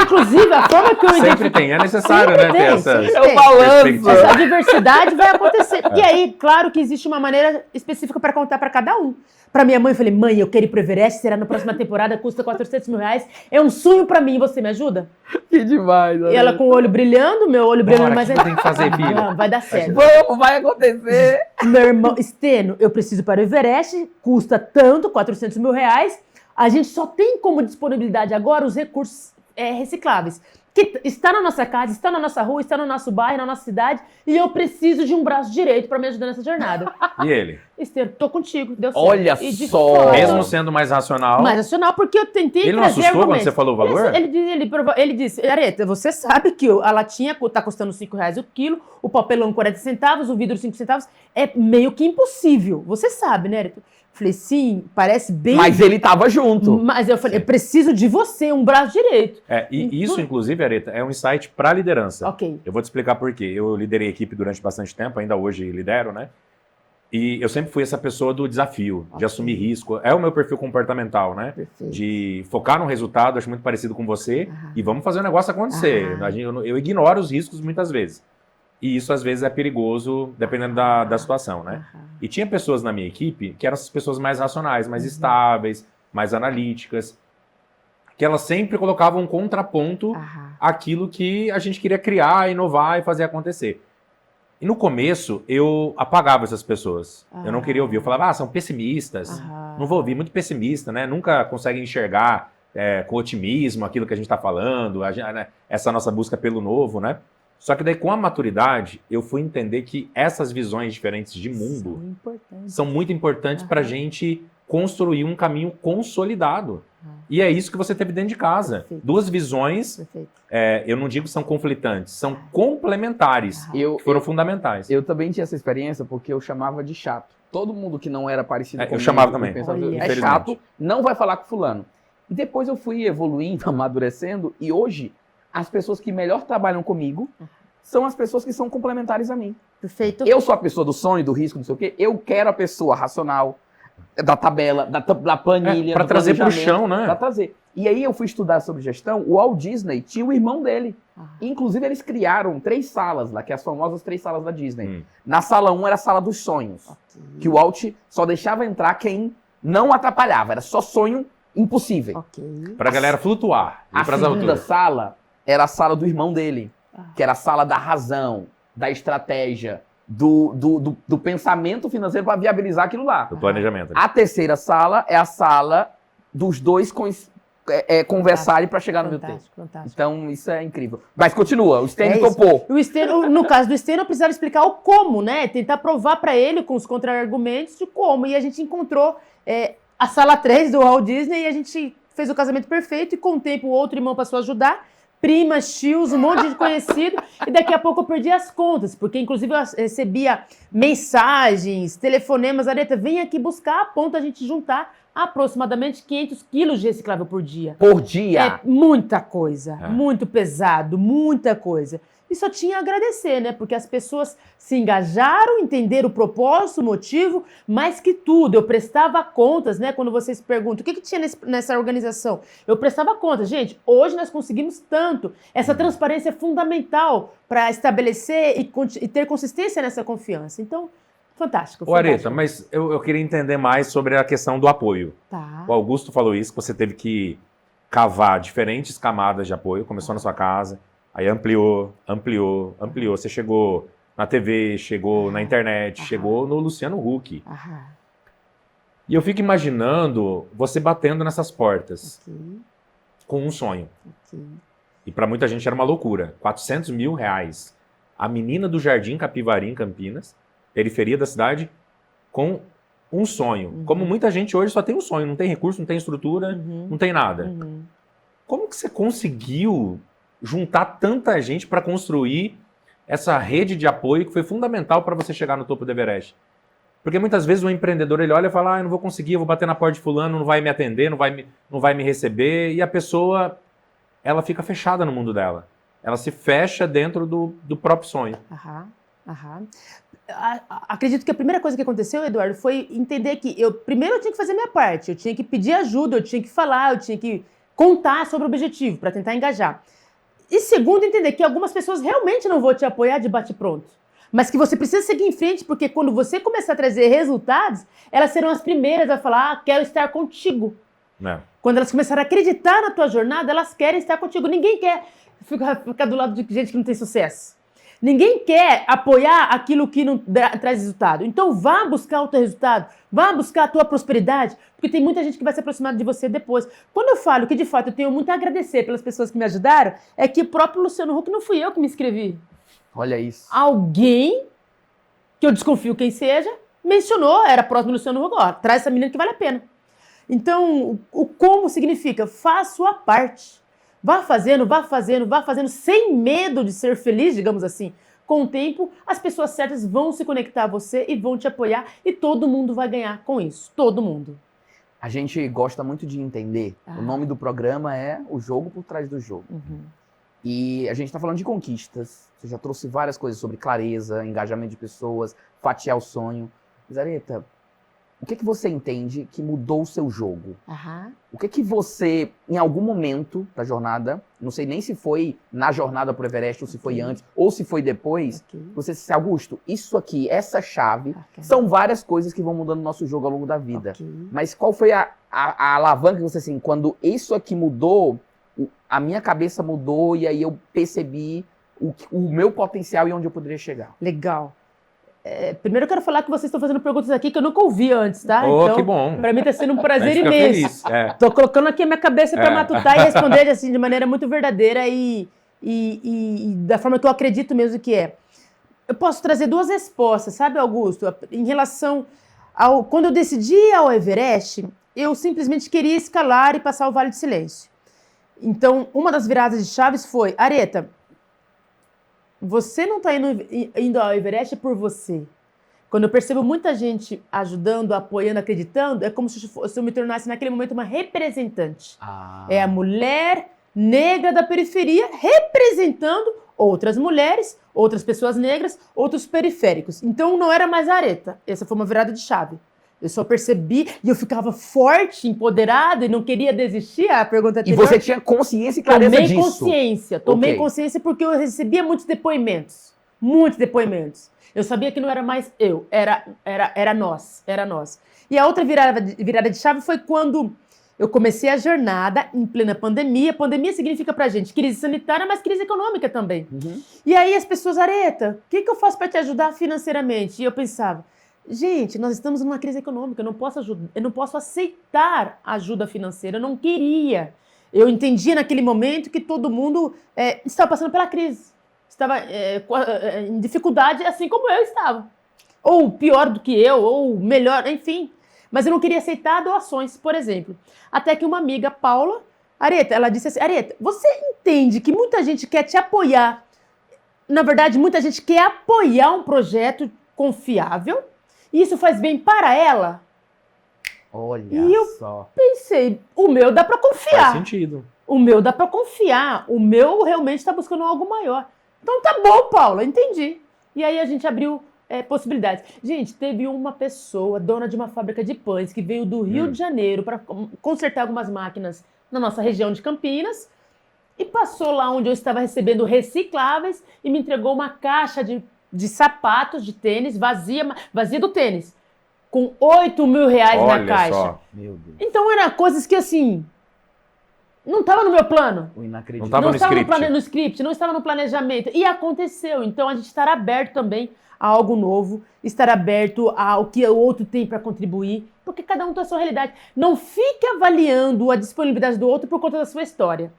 [SPEAKER 3] Inclusive, a forma que eu
[SPEAKER 2] Sempre tem, é necessário, né, ter essas
[SPEAKER 1] perspectivas.
[SPEAKER 3] Essa diversidade vai acontecer. E aí, claro que existe uma maneira específica para contar para cada um. Para minha mãe, eu falei, mãe, eu quero ir pro Everest, será na próxima temporada, custa 400 mil reais. É um sonho para mim, você me ajuda?
[SPEAKER 1] Que demais.
[SPEAKER 3] E ela com o olho brilhando, meu olho brilhando, mas
[SPEAKER 2] tem que fazer, filha.
[SPEAKER 3] Vai dar certo.
[SPEAKER 1] Vamos, vai acontecer.
[SPEAKER 3] Meu irmão, Estênio, eu preciso para o Everest, custa tanto, 400 mil reais. A gente só tem como disponibilidade agora os recursos recicláveis. Que está na nossa casa, está na nossa rua, está no nosso bairro, na nossa cidade, e eu preciso de um braço direito para me ajudar nessa jornada.
[SPEAKER 2] E ele?
[SPEAKER 3] Estênio, tô contigo, deu certo.
[SPEAKER 1] Olha só!
[SPEAKER 2] Mesmo sendo mais racional.
[SPEAKER 3] Mais racional, porque eu tentei
[SPEAKER 2] Ele não
[SPEAKER 3] trazer
[SPEAKER 2] assustou quando
[SPEAKER 3] argumentos.
[SPEAKER 2] você falou o valor?
[SPEAKER 3] Ele disse, Areta, você sabe que a latinha tá custando 5 reais o quilo, o papelão 40 centavos, o vidro 5 centavos, é meio que impossível. Você sabe, né, Areta? Falei, sim, parece bem...
[SPEAKER 1] Mas ele tava junto.
[SPEAKER 3] Mas eu falei, eu preciso de você, um braço direito.
[SPEAKER 2] E isso, inclusive, Areta, é um insight para liderança.
[SPEAKER 3] Ok.
[SPEAKER 2] Eu vou te explicar por quê. Eu liderei a equipe durante bastante tempo, ainda hoje lidero, né? E eu sempre fui essa pessoa do desafio, de assumir risco. É o meu perfil comportamental, né?
[SPEAKER 3] Perfeito.
[SPEAKER 2] De focar no resultado, acho muito parecido com você, e vamos fazer o negócio acontecer. Eu ignoro os riscos muitas vezes. E isso, às vezes, é perigoso, dependendo da situação, né? E tinha pessoas na minha equipe que eram essas pessoas mais racionais, mais estáveis, mais analíticas, que elas sempre colocavam um contraponto àquilo que a gente queria criar, inovar e fazer acontecer. E no começo, eu apagava essas pessoas. Eu não queria ouvir. Eu falava, são pessimistas. Não vou ouvir, muito pessimista, né? Nunca conseguem enxergar com otimismo aquilo que a gente está falando, né? Essa nossa busca pelo novo, né? Só que daí, com a maturidade, eu fui entender que essas visões diferentes de mundo são muito importantes para a gente construir um caminho consolidado. E é isso que você teve dentro de casa.
[SPEAKER 3] Perfeito.
[SPEAKER 2] Duas visões, eu não digo que são conflitantes, são complementares, que foram fundamentais.
[SPEAKER 1] Eu também tinha essa experiência porque eu chamava de chato. Todo mundo que não era parecido comigo...
[SPEAKER 2] Eu chamava também.
[SPEAKER 1] É chato, não vai falar com fulano. E depois eu fui evoluindo, amadurecendo, e hoje as pessoas que melhor trabalham comigo são as pessoas que são complementares a mim.
[SPEAKER 3] Perfeito.
[SPEAKER 1] Eu sou a pessoa do sonho, do risco, não sei o quê. Eu quero a pessoa racional, da tabela, da planilha.
[SPEAKER 2] Para trazer para o chão, né?
[SPEAKER 1] Para trazer. E aí eu fui estudar sobre gestão. O Walt Disney tinha o irmão dele. Inclusive, eles criaram 3 salas lá, que é as famosas 3 salas da Disney. Na sala 1 era a sala dos sonhos. Que o Walt só deixava entrar quem não atrapalhava. Era só sonho impossível.
[SPEAKER 2] Para a galera flutuar.
[SPEAKER 1] A segunda sala era a sala do irmão dele, que era a sala da razão, da estratégia, do pensamento financeiro para viabilizar aquilo lá.
[SPEAKER 2] Do planejamento.
[SPEAKER 1] A terceira sala é a sala dos dois conversarem para chegar no meu texto.
[SPEAKER 3] Fantástico.
[SPEAKER 1] Então, isso é incrível. Mas continua, o Stênio topou.
[SPEAKER 3] O Stênio, no caso do Stênio, eu precisava explicar o como, né? Tentar provar para ele, com os contra-argumentos, de como. E a gente encontrou a sala 3 do Walt Disney e a gente fez o casamento perfeito e com o tempo o outro irmão passou a ajudar. Primas, tios, um monte de conhecido, e daqui a pouco eu perdi as contas, porque inclusive eu recebia mensagens, telefonemas, Areta, vem aqui buscar, a ponto a gente juntar aproximadamente 500 quilos de reciclável por dia.
[SPEAKER 1] Por dia?
[SPEAKER 3] É muita coisa, muito pesado, muita coisa. E só tinha a agradecer, né? Porque as pessoas se engajaram, entenderam o propósito, o motivo, mais que tudo, eu prestava contas, né? Quando vocês perguntam, o que tinha nessa organização? Eu prestava contas. Gente, hoje nós conseguimos tanto. Essa transparência é fundamental para estabelecer e ter consistência nessa confiança. Então, fantástico.
[SPEAKER 2] Ô, Areta, mas eu queria entender mais sobre a questão do apoio.
[SPEAKER 3] Tá.
[SPEAKER 2] O Augusto falou isso, que você teve que cavar diferentes camadas de apoio, começou na sua casa, aí ampliou. Você chegou na TV, chegou na internet, chegou no Luciano Huck. E eu fico imaginando você batendo nessas portas com um sonho. E para muita gente era uma loucura. 400 mil reais. A menina do Jardim Capivari, em Campinas, periferia da cidade, com um sonho. Como muita gente hoje só tem um sonho, não tem recurso, não tem estrutura, não tem nada. Como que você conseguiu juntar tanta gente para construir essa rede de apoio que foi fundamental para você chegar no topo do Everest? Porque muitas vezes o empreendedor ele olha e fala, eu não vou conseguir, eu vou bater na porta de fulano, não vai me atender, não vai me receber, e a pessoa, ela fica fechada no mundo dela. Ela se fecha dentro do próprio sonho.
[SPEAKER 3] Acredito que a primeira coisa que aconteceu, Eduardo, foi entender que primeiro eu tinha que fazer minha parte, eu tinha que pedir ajuda, eu tinha que falar, eu tinha que contar sobre o objetivo para tentar engajar. E segundo, entender que algumas pessoas realmente não vão te apoiar de bate-pronto, mas que você precisa seguir em frente, porque quando você começar a trazer resultados, elas serão as primeiras a falar, quero estar contigo. Quando elas começarem a acreditar na tua jornada, elas querem estar contigo. Ninguém quer ficar do lado de gente que não tem sucesso. Ninguém quer apoiar aquilo que não traz resultado. Então vá buscar o teu resultado, vá buscar a tua prosperidade, porque tem muita gente que vai se aproximar de você depois. Quando eu falo que de fato eu tenho muito a agradecer pelas pessoas que me ajudaram, é que o próprio Luciano Huck não fui eu que me inscrevi.
[SPEAKER 1] Olha isso.
[SPEAKER 3] Alguém, que eu desconfio quem seja, mencionou, era próximo do Luciano Huck, traz essa menina que vale a pena. Então, o como significa? Faça a sua parte. Vá fazendo, sem medo de ser feliz, digamos assim. Com o tempo, as pessoas certas vão se conectar a você e vão te apoiar e todo mundo vai ganhar com isso. Todo mundo.
[SPEAKER 1] A gente gosta muito de entender. O nome do programa é O Jogo por Trás do Jogo. E a gente está falando de conquistas. Você já trouxe várias coisas sobre clareza, engajamento de pessoas, fatiar o sonho. Mas, Aretha, o que você entende que mudou o seu jogo? O que você, em algum momento da jornada, não sei nem se foi na jornada pro Everest, ou se foi antes, ou se foi depois, você disse, Augusto, isso aqui, essa chave, são várias coisas que vão mudando o nosso jogo ao longo da vida. Mas qual foi a alavanca que você, assim, quando isso aqui mudou, a minha cabeça mudou e aí eu percebi o meu potencial e onde eu poderia chegar?
[SPEAKER 3] Legal. Primeiro eu quero falar que vocês estão fazendo perguntas aqui que eu nunca ouvi antes, tá?
[SPEAKER 2] Então, que bom.
[SPEAKER 3] Para mim está sendo um prazer imenso. Tô colocando aqui a minha cabeça para matutar e responder assim, de maneira muito verdadeira e da forma que eu acredito mesmo que é. Eu posso trazer duas respostas, sabe, Augusto? Em relação ao... Quando eu decidi ir ao Everest, eu simplesmente queria escalar e passar o Vale do Silêncio. Então, uma das viradas de chaves foi, Aretha, você não está indo ao Everest por você. Quando eu percebo muita gente ajudando, apoiando, acreditando, é como se eu me tornasse naquele momento uma representante. É a mulher negra da periferia representando outras mulheres, outras pessoas negras, outros periféricos. Então não era mais a Aretha. Essa foi uma virada de chave. Eu só percebi e eu ficava forte, empoderada e não queria desistir. A pergunta anterior.
[SPEAKER 1] E você tinha consciência e clareza disso?
[SPEAKER 3] Tomei consciência porque eu recebia muitos depoimentos. Muitos depoimentos. Eu sabia que não era mais eu, era nós. E a outra virada de chave foi quando eu comecei a jornada em plena pandemia. Pandemia significa pra gente crise sanitária, mas crise econômica também. E aí as pessoas, Aretha, o que eu faço para te ajudar financeiramente? E eu pensava, gente, nós estamos numa crise econômica, eu não posso aceitar ajuda financeira, eu não queria. Eu entendia naquele momento que todo mundo estava passando pela crise, estava em dificuldade, assim como eu estava. Ou pior do que eu, ou melhor, enfim. Mas eu não queria aceitar doações, por exemplo. Até que uma amiga, Paula, Aretha, ela disse assim, Aretha, você entende que muita gente quer te apoiar? Na verdade, muita gente quer apoiar um projeto confiável, e isso faz bem para ela?
[SPEAKER 1] Olha só.
[SPEAKER 3] Pensei, o meu dá para confiar.
[SPEAKER 2] Faz sentido.
[SPEAKER 3] O meu dá para confiar. O meu realmente está buscando algo maior. Então tá bom, Paula, entendi. E aí a gente abriu possibilidades. Gente, teve uma pessoa, dona de uma fábrica de pães, que veio do Rio de Janeiro para consertar algumas máquinas na nossa região de Campinas e passou lá onde eu estava recebendo recicláveis e me entregou uma caixa de sapatos de tênis, vazia do tênis, com R$8.000 na caixa. Só.
[SPEAKER 1] Meu Deus.
[SPEAKER 3] Então eram coisas que assim, não estava no meu plano.
[SPEAKER 2] Não estava
[SPEAKER 3] no script, não estava no planejamento. E aconteceu. Então a gente estar aberto também a algo novo, estar aberto ao que o outro tem para contribuir, porque cada um tem a sua realidade. Não fique avaliando a disponibilidade do outro por conta da sua história.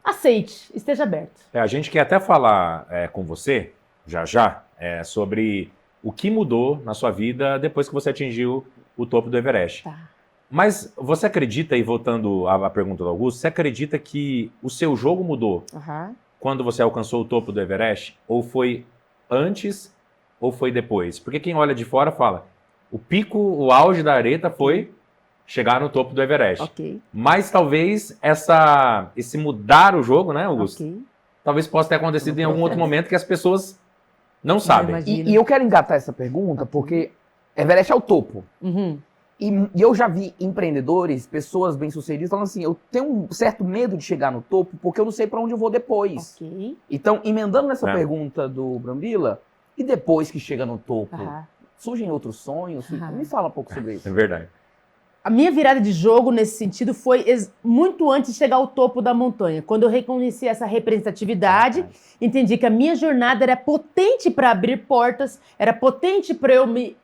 [SPEAKER 3] Aceite, esteja aberto.
[SPEAKER 2] A gente quer até falar com você, já, sobre o que mudou na sua vida depois que você atingiu o topo do Everest.
[SPEAKER 3] Tá.
[SPEAKER 2] Mas você acredita, e voltando à pergunta do Augusto, você acredita que o seu jogo mudou quando você alcançou o topo do Everest? Ou foi antes ou foi depois? Porque quem olha de fora fala, o pico, o auge da Areta foi chegar no topo do Everest.
[SPEAKER 3] Ok.
[SPEAKER 2] Mas talvez esse mudar o jogo, né, Augusto?
[SPEAKER 3] Ok.
[SPEAKER 2] Talvez possa ter acontecido em algum outro momento que as pessoas não sabem.
[SPEAKER 3] imagino.
[SPEAKER 1] E eu quero engatar essa pergunta porque Everest é o topo.
[SPEAKER 3] Uhum.
[SPEAKER 1] E eu já vi empreendedores, pessoas bem-sucedidas, falando assim, eu tenho um certo medo de chegar no topo porque eu não sei para onde eu vou depois.
[SPEAKER 3] Ok.
[SPEAKER 1] Então, emendando nessa
[SPEAKER 2] É.
[SPEAKER 1] pergunta do Brambila, e depois que chega no topo,
[SPEAKER 3] Aham.
[SPEAKER 1] surgem outros sonhos?
[SPEAKER 3] Aham.
[SPEAKER 1] Me fala um pouco sobre isso.
[SPEAKER 2] É verdade.
[SPEAKER 3] A minha virada de jogo nesse sentido foi muito antes de chegar ao topo da montanha. Quando eu reconheci essa representatividade, entendi que a minha jornada era potente para abrir portas, era potente para eu me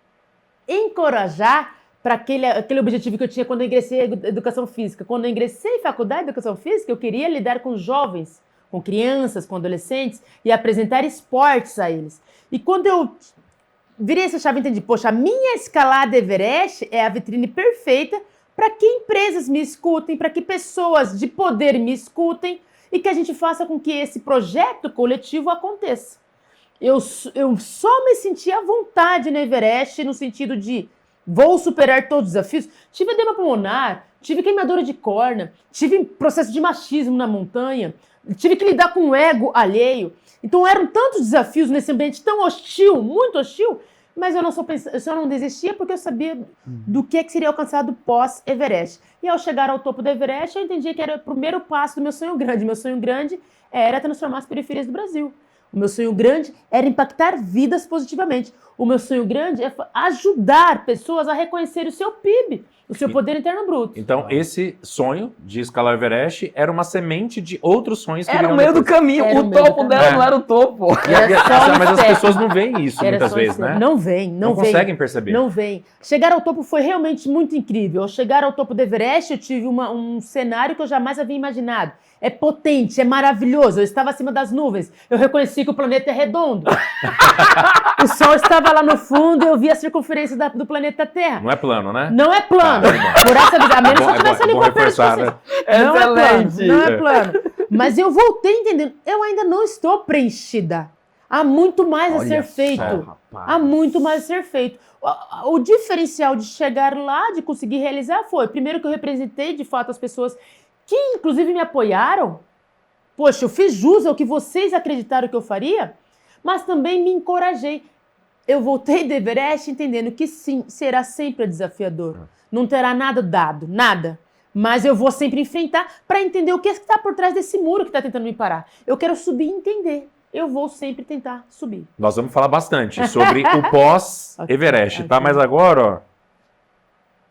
[SPEAKER 3] encorajar para aquele objetivo que eu tinha quando eu ingressei em educação física. Quando eu ingressei em faculdade de educação física, eu queria lidar com jovens, com crianças, com adolescentes e apresentar esportes a eles. E quando eu virei essa chave e entendi, poxa, a minha escalada Everest é a vitrine perfeita para que empresas me escutem, para que pessoas de poder me escutem e que a gente faça com que esse projeto coletivo aconteça. Eu só me senti à vontade no Everest no sentido de vou superar todos os desafios. Tive edema pulmonar, tive queimadura de córnea, tive processo de machismo na montanha, tive que lidar com o ego alheio. Então eram tantos desafios nesse ambiente tão hostil, muito hostil, mas eu só não desistia porque eu sabia do que seria alcançado pós-Everest. E ao chegar ao topo do Everest, eu entendi que era o primeiro passo do meu sonho grande. Meu sonho grande era transformar as periferias do Brasil. O meu sonho grande era impactar vidas positivamente. O meu sonho grande é ajudar pessoas a reconhecer o seu PIB, o seu poder interno bruto.
[SPEAKER 2] Então, esse sonho de escalar o Everest era uma semente de outros sonhos que
[SPEAKER 1] Era
[SPEAKER 2] viriam
[SPEAKER 1] no meio do
[SPEAKER 2] depois.
[SPEAKER 1] caminho,
[SPEAKER 3] Era no
[SPEAKER 1] o
[SPEAKER 3] meio do
[SPEAKER 1] topo
[SPEAKER 3] caminho.
[SPEAKER 1] dela não
[SPEAKER 2] É.
[SPEAKER 1] era o topo.
[SPEAKER 2] Mas as pessoas não veem isso
[SPEAKER 3] Era
[SPEAKER 2] muitas
[SPEAKER 3] só
[SPEAKER 2] vezes,
[SPEAKER 3] isso.
[SPEAKER 2] né?
[SPEAKER 3] Não vem.
[SPEAKER 2] Não conseguem perceber.
[SPEAKER 3] Não vem. Chegar ao topo foi realmente muito incrível. Ao chegar ao topo do Everest, eu tive um cenário que eu jamais havia imaginado. É potente, é maravilhoso. Eu estava acima das nuvens. Eu reconheci que o planeta é redondo. O Sol estava lá no fundo e eu vi a circunferência do planeta Terra.
[SPEAKER 2] Não é plano, né?
[SPEAKER 3] Não é plano.
[SPEAKER 2] Ah, é bom.
[SPEAKER 3] Por essa visão. A menos que eu
[SPEAKER 2] É
[SPEAKER 3] tivesse ali
[SPEAKER 2] bom
[SPEAKER 3] com a perna de
[SPEAKER 2] reforçar,
[SPEAKER 3] vocês.
[SPEAKER 2] né?
[SPEAKER 3] Não é plano.
[SPEAKER 1] Excelente.
[SPEAKER 3] Não é plano. Mas eu voltei entendendo. Eu ainda não estou preenchida. Há muito mais a
[SPEAKER 1] Olha
[SPEAKER 3] ser
[SPEAKER 1] só,
[SPEAKER 3] feito.
[SPEAKER 1] rapaz.
[SPEAKER 3] Há muito mais a ser feito. O diferencial de chegar lá, de conseguir realizar, foi, primeiro, que eu representei, de fato, as pessoas que, inclusive, me apoiaram. Poxa, eu fiz jus ao que vocês acreditaram que eu faria, mas também me encorajei. Eu voltei do Everest entendendo que, sim, será sempre desafiador. Não terá nada dado, nada. Mas eu vou sempre enfrentar para entender o que está por trás desse muro que está tentando me parar. Eu quero subir e entender. Eu vou sempre tentar subir.
[SPEAKER 2] Nós vamos falar bastante sobre o pós-Everest, tá?
[SPEAKER 3] Ok.
[SPEAKER 2] Mas agora, ó,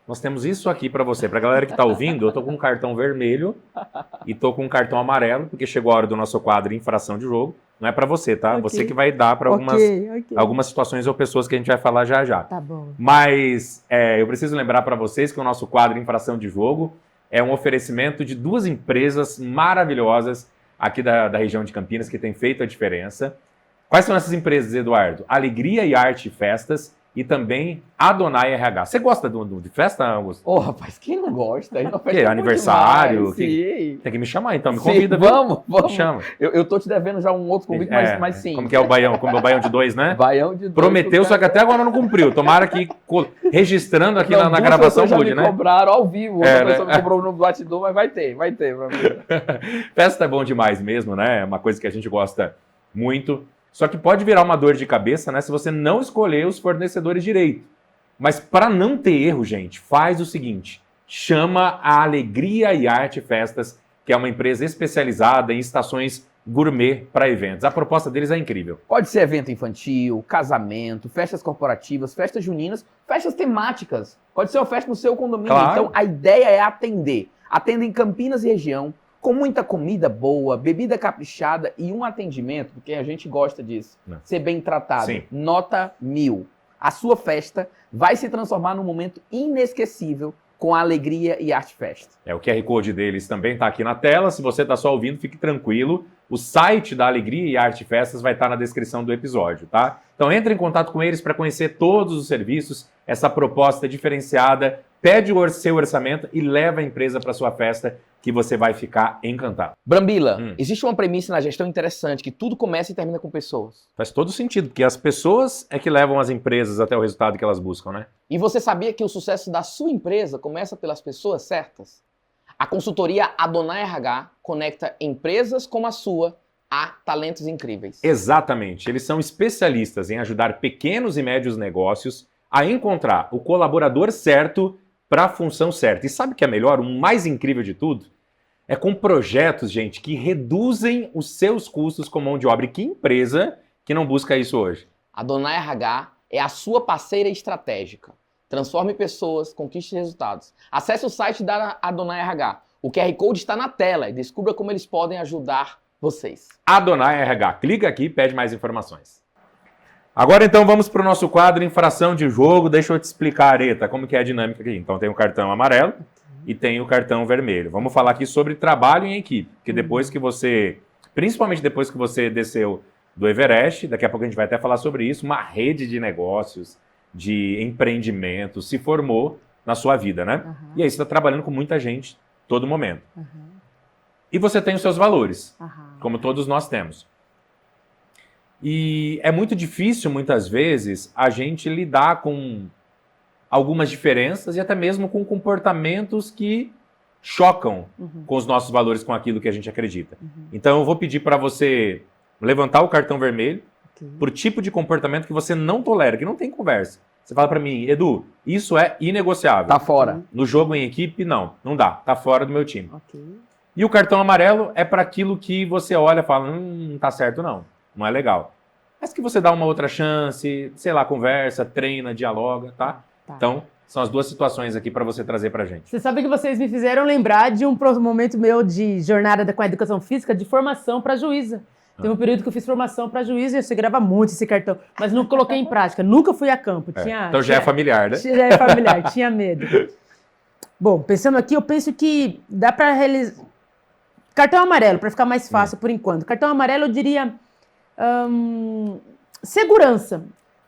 [SPEAKER 2] nós temos isso aqui pra você. Pra galera que tá ouvindo, eu tô com um cartão vermelho e tô com um cartão amarelo, porque chegou a hora do nosso quadro Infração de Jogo. Não é pra você, tá?
[SPEAKER 3] Ok.
[SPEAKER 2] Você que vai dar pra algumas situações ou pessoas que a gente vai falar já já.
[SPEAKER 3] Tá bom.
[SPEAKER 2] Mas eu preciso lembrar para vocês que o nosso quadro Infração de Jogo é um oferecimento de duas empresas maravilhosas aqui da região de Campinas que tem feito a diferença. Quais são essas empresas, Eduardo? Alegria e Arte e Festas e também Adonai RH. Você gosta de festa, Augusto?
[SPEAKER 1] Ô, rapaz, quem não gosta? Aí não faz
[SPEAKER 2] Que,
[SPEAKER 1] tempo
[SPEAKER 2] aniversário,
[SPEAKER 1] demais.
[SPEAKER 2] que-
[SPEAKER 1] Sim.
[SPEAKER 2] Tem que me chamar então, me
[SPEAKER 1] Sim,
[SPEAKER 2] convida. viu?
[SPEAKER 1] vamos.
[SPEAKER 2] Me chama.
[SPEAKER 1] Eu tô te devendo já um outro convite, mas sim.
[SPEAKER 2] Como que é o baião? Como é o baião de 2, né?
[SPEAKER 1] Baião de dois,
[SPEAKER 2] Prometeu, só que até agora não cumpriu. Tomara que registrando aqui na gravação
[SPEAKER 1] já
[SPEAKER 2] mude,
[SPEAKER 1] me
[SPEAKER 2] né?
[SPEAKER 1] cobraram ao vivo.
[SPEAKER 2] É,
[SPEAKER 1] Outra pessoa
[SPEAKER 2] né?
[SPEAKER 1] me cobrou no bastidor, mas vai ter. Meu amigo.
[SPEAKER 2] Festa é bom demais mesmo, né? É uma coisa que a gente gosta muito. Só que pode virar uma dor de cabeça, né? Se você não escolher os fornecedores direito. Mas para não ter erro, gente, faz o seguinte. Chama a Alegria e Arte Festas, que é uma empresa especializada em estações gourmet para eventos. A proposta deles é incrível.
[SPEAKER 1] Pode ser evento infantil, casamento, festas corporativas, festas juninas, festas temáticas. Pode ser uma festa no seu condomínio.
[SPEAKER 2] Claro.
[SPEAKER 1] Então, a ideia é atender. Atenda em Campinas e região, com muita comida boa, bebida caprichada e um atendimento, porque a gente gosta disso.
[SPEAKER 2] Não.
[SPEAKER 1] Ser bem tratado.
[SPEAKER 2] Sim.
[SPEAKER 1] Nota 1000. A sua festa vai se transformar num momento inesquecível com a Alegria e Arte Festa.
[SPEAKER 2] O QR Code deles também está aqui na tela. Se você está só ouvindo, fique tranquilo. O site da Alegria e Arte Festas vai estar na descrição do episódio, tá? Então entre em contato com eles para conhecer todos os serviços, essa proposta diferenciada pede o seu orçamento e leva a empresa para sua festa que você vai ficar encantado.
[SPEAKER 1] Brambila, existe uma premissa na gestão interessante, que tudo começa e termina com pessoas.
[SPEAKER 2] Faz todo sentido, porque as pessoas é que levam as empresas até o resultado que elas buscam, né?
[SPEAKER 1] E você sabia que o sucesso da sua empresa começa pelas pessoas certas? A consultoria Adonai RH conecta empresas como a sua a talentos incríveis.
[SPEAKER 2] Exatamente. Eles são especialistas em ajudar pequenos e médios negócios a encontrar o colaborador certo para a função certa. E sabe o que é melhor? O mais incrível de tudo? É com projetos, gente, que reduzem os seus custos com mão de obra. E que empresa que não busca isso hoje?
[SPEAKER 1] A Adonai RH é a sua parceira estratégica. Transforme pessoas, conquiste resultados. Acesse o site da Adonai RH. O QR Code está na tela e descubra como eles podem ajudar vocês.
[SPEAKER 2] Adonai RH. Clica aqui e pede mais informações. Agora então vamos para o nosso quadro Infração de Jogo. Deixa eu te explicar, Areta, como que é a dinâmica aqui. Então tem o cartão amarelo e tem o cartão vermelho. Vamos falar aqui sobre trabalho em equipe, porque depois que você, principalmente depois que você desceu do Everest, daqui a pouco a gente vai até falar sobre isso, uma rede de negócios, de empreendimento se formou na sua vida, né? E aí você está trabalhando com muita gente todo momento. E você tem os seus valores, como todos nós temos. E é muito difícil, muitas vezes, a gente lidar com algumas diferenças e até mesmo com comportamentos que chocam com os nossos valores, com aquilo que a gente acredita. Então eu vou pedir para você levantar o cartão vermelho por tipo de comportamento que você não tolera, que não tem conversa. Você fala para mim, Edu, isso é inegociável.
[SPEAKER 1] Tá fora.
[SPEAKER 2] No jogo em equipe, não dá. Tá fora do meu time. E o cartão amarelo é para aquilo que você olha e fala, não tá certo não é legal. Mas que você dá uma outra chance, sei lá, conversa, treina, dialoga, tá? Então, são as duas situações aqui para você trazer pra gente.
[SPEAKER 3] Você sabe que vocês me fizeram lembrar de um momento meu de jornada com a educação física, de formação para juíza. Teve um período que eu fiz formação para juíza e eu segurava muito esse cartão, mas não coloquei em prática, nunca fui a campo.
[SPEAKER 2] Então já é familiar, né?
[SPEAKER 3] Já é familiar, tinha medo. Bom, pensando aqui, eu penso que dá para realizar... Cartão amarelo, para ficar mais fácil por enquanto. Cartão amarelo, eu diria... Segurança.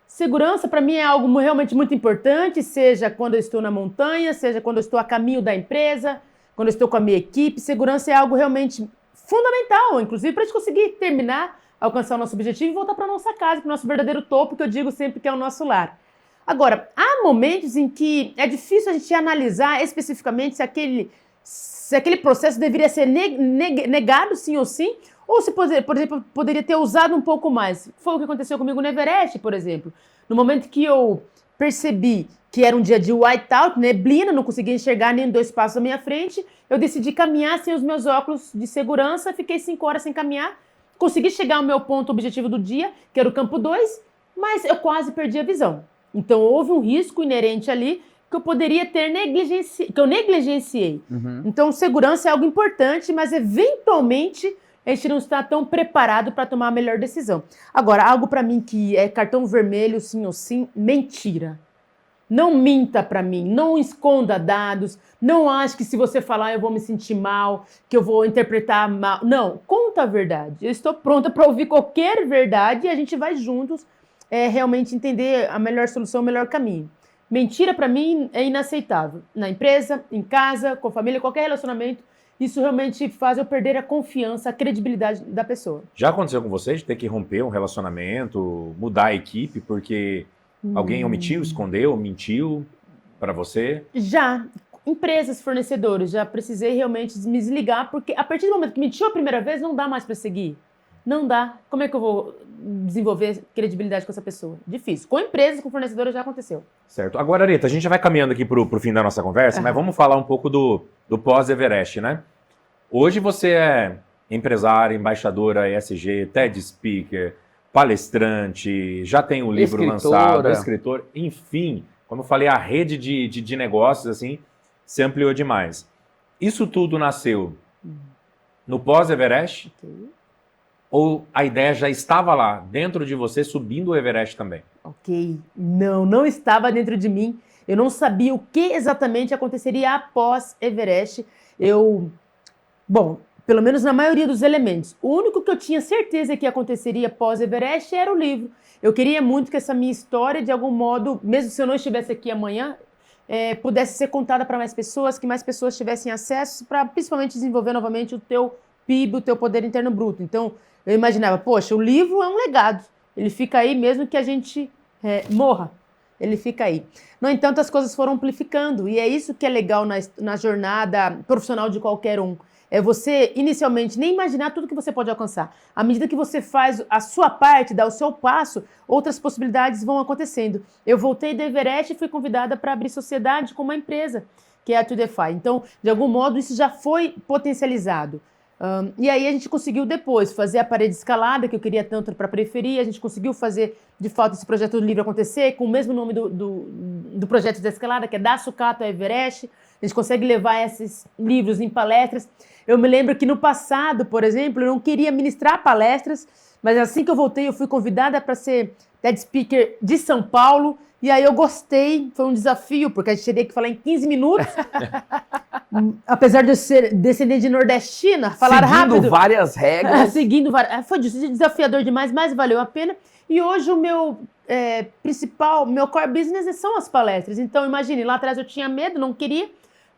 [SPEAKER 3] Segurança, para mim, é algo realmente muito importante, seja quando eu estou na montanha, seja quando eu estou a caminho da empresa, quando eu estou com a minha equipe. Segurança é algo realmente fundamental, inclusive, para a gente conseguir terminar, alcançar o nosso objetivo e voltar para a nossa casa, para o nosso verdadeiro topo, que eu digo sempre que é o nosso lar. Agora, há momentos em que é difícil a gente analisar especificamente se aquele processo deveria ser negado sim ou sim, ou se, por exemplo, poderia ter usado um pouco mais. Foi o que aconteceu comigo no Everest, por exemplo. No momento que eu percebi que era um dia de whiteout, neblina, não conseguia enxergar nem 2 passos à minha frente, eu decidi caminhar sem os meus óculos de segurança, fiquei 5 horas sem caminhar, consegui chegar ao meu ponto objetivo do dia, que era o campo 2, mas eu quase perdi a visão. Então houve um risco inerente ali que eu poderia ter que eu negligenciei. Então segurança é algo importante, mas eventualmente a gente não está tão preparado para tomar a melhor decisão. Agora, algo para mim que é cartão vermelho, sim ou sim, mentira. Não minta para mim, não esconda dados, não ache que se você falar eu vou me sentir mal, que eu vou interpretar mal. Não, conta a verdade. Eu estou pronta para ouvir qualquer verdade e a gente vai juntos realmente entender a melhor solução, o melhor caminho. Mentira para mim é inaceitável. Na empresa, em casa, com a família, qualquer relacionamento, isso realmente faz eu perder a confiança, a credibilidade da pessoa.
[SPEAKER 2] Já aconteceu com você de ter que romper um relacionamento, mudar a equipe, porque alguém omitiu, escondeu, mentiu para você?
[SPEAKER 3] Já. Empresas, fornecedores, já precisei realmente me desligar, porque a partir do momento que mentiu a primeira vez, não dá mais para seguir. Não dá. Como é que eu vou desenvolver credibilidade com essa pessoa? Difícil. Com empresas, com fornecedores, já aconteceu.
[SPEAKER 2] Certo. Agora, Areta, a gente já vai caminhando aqui pro fim da nossa conversa, mas vamos falar um pouco do pós-Everest, né? Hoje você é empresária, embaixadora ESG, TED Speaker, palestrante, já tem um livro lançado, escritor, enfim, como eu falei, a rede de negócios assim se ampliou demais. Isso tudo nasceu no pós-Everest? Ou a ideia já estava lá, dentro de você, subindo o Everest também?
[SPEAKER 3] Ok. Não estava dentro de mim. Eu não sabia o que exatamente aconteceria após Everest. Bom, pelo menos na maioria dos elementos. O único que eu tinha certeza que aconteceria pós-Everest era o livro. Eu queria muito que essa minha história, de algum modo, mesmo se eu não estivesse aqui amanhã, pudesse ser contada para mais pessoas, que mais pessoas tivessem acesso para principalmente desenvolver novamente o teu PIB, o teu poder interno bruto. Então, eu imaginava, poxa, o livro é um legado, ele fica aí mesmo que a gente morra, ele fica aí. No entanto, as coisas foram amplificando, e é isso que é legal na jornada profissional de qualquer um. É você, inicialmente, nem imaginar tudo que você pode alcançar. À medida que você faz a sua parte, dá o seu passo, outras possibilidades vão acontecendo. Eu voltei do Everest e fui convidada para abrir sociedade com uma empresa, que é a ToDeFi. Então, de algum modo, isso já foi potencializado. E aí a gente conseguiu depois fazer a parede escalada, que eu queria tanto para a periferia, a gente conseguiu fazer, de fato, esse projeto do livro acontecer, com o mesmo nome do projeto da escalada, que é Da Sucata ao Everest. A gente consegue levar esses livros em palestras. Eu me lembro que no passado, por exemplo, eu não queria ministrar palestras, mas assim que eu voltei, eu fui convidada para ser TED Speaker de São Paulo, e aí eu gostei, foi um desafio, porque a gente teria que falar em 15 minutos. Apesar de eu ser descendente de nordestina, falar rápido.
[SPEAKER 1] Seguindo várias regras.
[SPEAKER 3] Seguindo várias. Foi desafiador demais, mas valeu a pena. E hoje o meu meu core business são as palestras. Então, imagine, lá atrás eu tinha medo, não queria,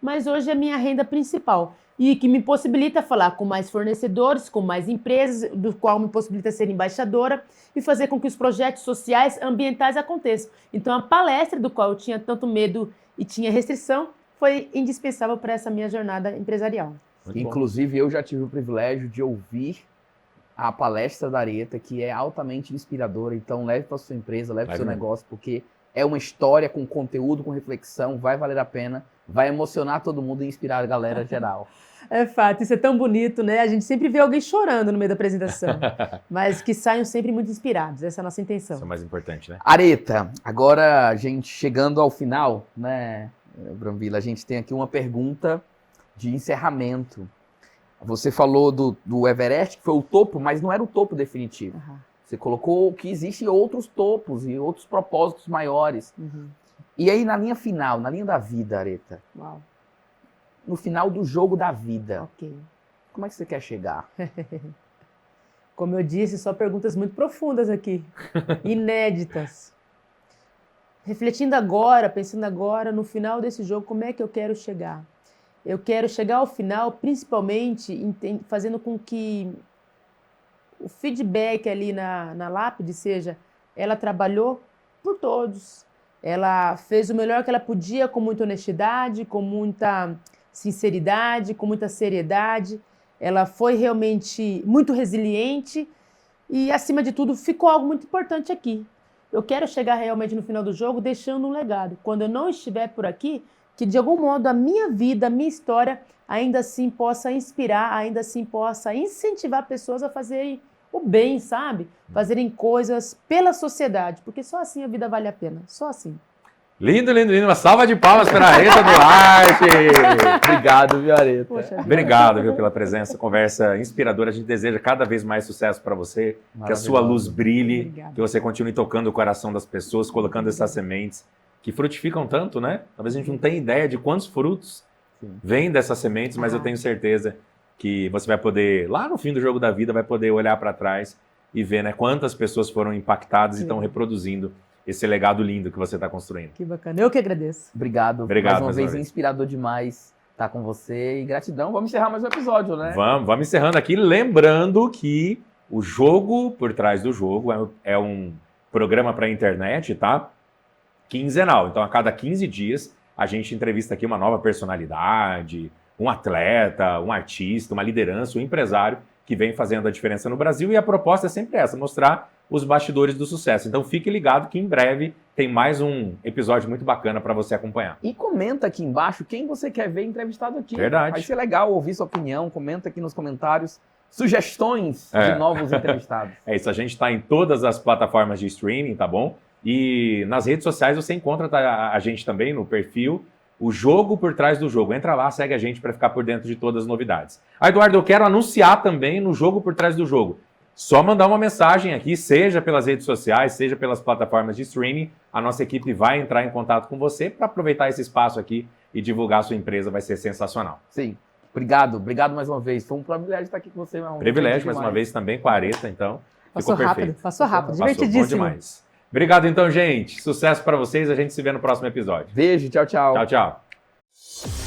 [SPEAKER 3] mas hoje é a minha renda principal. E que me possibilita falar com mais fornecedores, com mais empresas, do qual me possibilita ser embaixadora e fazer com que os projetos sociais, ambientais aconteçam. Então, a palestra, do qual eu tinha tanto medo e tinha restrição, foi indispensável para essa minha jornada empresarial.
[SPEAKER 1] Inclusive, eu já tive o privilégio de ouvir a palestra da Aretha, que é altamente inspiradora. Então, leve para sua empresa, leve para o seu negócio, porque é uma história com conteúdo, com reflexão, vai valer a pena, vai emocionar todo mundo e inspirar a galera geral.
[SPEAKER 3] É fato, isso é tão bonito, né? A gente sempre vê alguém chorando no meio da apresentação, mas que saiam sempre muito inspirados, essa é a nossa intenção.
[SPEAKER 2] Isso é o mais importante, né?
[SPEAKER 1] Aretha, agora a gente chegando ao final, né, Brambila, a gente tem aqui uma pergunta de encerramento. Você falou do Everest, que foi o topo, mas não era o topo definitivo.
[SPEAKER 3] Uhum.
[SPEAKER 1] Você colocou que existem outros topos e outros propósitos maiores.
[SPEAKER 3] Uhum.
[SPEAKER 1] E aí, na linha final, na linha da vida, Aretha,
[SPEAKER 3] Uau.
[SPEAKER 1] No final do jogo da vida,
[SPEAKER 3] Ok.
[SPEAKER 1] como é que você quer chegar?
[SPEAKER 3] Como eu disse, só perguntas muito profundas aqui, inéditas. Refletindo agora, pensando agora, no final desse jogo, como é que eu quero chegar? Eu quero chegar ao final, principalmente, fazendo com que o feedback ali na lápide seja, ela trabalhou por todos, ela fez o melhor que ela podia, com muita honestidade, com muita sinceridade, com muita seriedade, ela foi realmente muito resiliente e, acima de tudo, ficou algo muito importante aqui. Eu quero chegar realmente no final do jogo deixando um legado. Quando eu não estiver por aqui, que de algum modo a minha vida, a minha história, ainda assim possa inspirar, ainda assim possa incentivar pessoas a fazerem o bem, sabe? Fazerem coisas pela sociedade, porque só assim a vida vale a pena, só assim.
[SPEAKER 2] Lindo, lindo, lindo. Uma salva de palmas para a Aretha Duarte.
[SPEAKER 1] Obrigado, viu, Aretha?
[SPEAKER 3] Poxa,
[SPEAKER 2] Obrigado, viu, pela presença, conversa inspiradora. A gente deseja cada vez mais sucesso para você, que a sua luz brilhe,
[SPEAKER 3] Obrigada.
[SPEAKER 2] que você continue tocando o coração das pessoas, colocando essas sementes que frutificam tanto, né? Talvez a gente não tenha ideia de quantos frutos vêm dessas sementes, mas eu tenho certeza que você vai poder, lá no fim do jogo da vida, vai poder olhar para trás e ver, né, quantas pessoas foram impactadas e estão reproduzindo esse legado lindo que você está construindo.
[SPEAKER 3] Que bacana. Eu que agradeço.
[SPEAKER 1] Obrigado.
[SPEAKER 2] Obrigado
[SPEAKER 1] mais uma vez, inspirador demais estar com você. E gratidão. Vamos encerrar mais um episódio, né?
[SPEAKER 2] Vamos encerrando aqui. Lembrando que o Jogo por Trás do Jogo é um programa para a internet, tá? Quinzenal. Então, a cada 15 dias, a gente entrevista aqui uma nova personalidade, um atleta, um artista, uma liderança, um empresário que vem fazendo a diferença no Brasil. E a proposta é sempre essa, mostrar os bastidores do sucesso. Então fique ligado que em breve tem mais um episódio muito bacana para você acompanhar.
[SPEAKER 1] E comenta aqui embaixo quem você quer ver entrevistado aqui.
[SPEAKER 2] Verdade.
[SPEAKER 1] Vai ser legal ouvir sua opinião. Comenta aqui nos comentários sugestões de novos entrevistados.
[SPEAKER 2] É isso, a gente está em todas as plataformas de streaming, tá bom? E nas redes sociais você encontra a gente também no perfil O Jogo por Trás do Jogo. Entra lá, segue a gente para ficar por dentro de todas as novidades. Eduardo, eu quero anunciar também no Jogo por Trás do Jogo. Só mandar uma mensagem aqui, seja pelas redes sociais, seja pelas plataformas de streaming, a nossa equipe vai entrar em contato com você para aproveitar esse espaço aqui e divulgar a sua empresa, vai ser sensacional.
[SPEAKER 1] Sim, obrigado mais uma vez. Foi um privilégio estar aqui com você.
[SPEAKER 2] Privilégio mais uma vez também com a Aretha, então.
[SPEAKER 3] Passou rápido,
[SPEAKER 2] divertidíssimo.
[SPEAKER 3] bom demais.
[SPEAKER 2] Obrigado então, gente. Sucesso para vocês. A gente se vê no próximo episódio.
[SPEAKER 1] Beijo, tchau, tchau.
[SPEAKER 2] Tchau, tchau.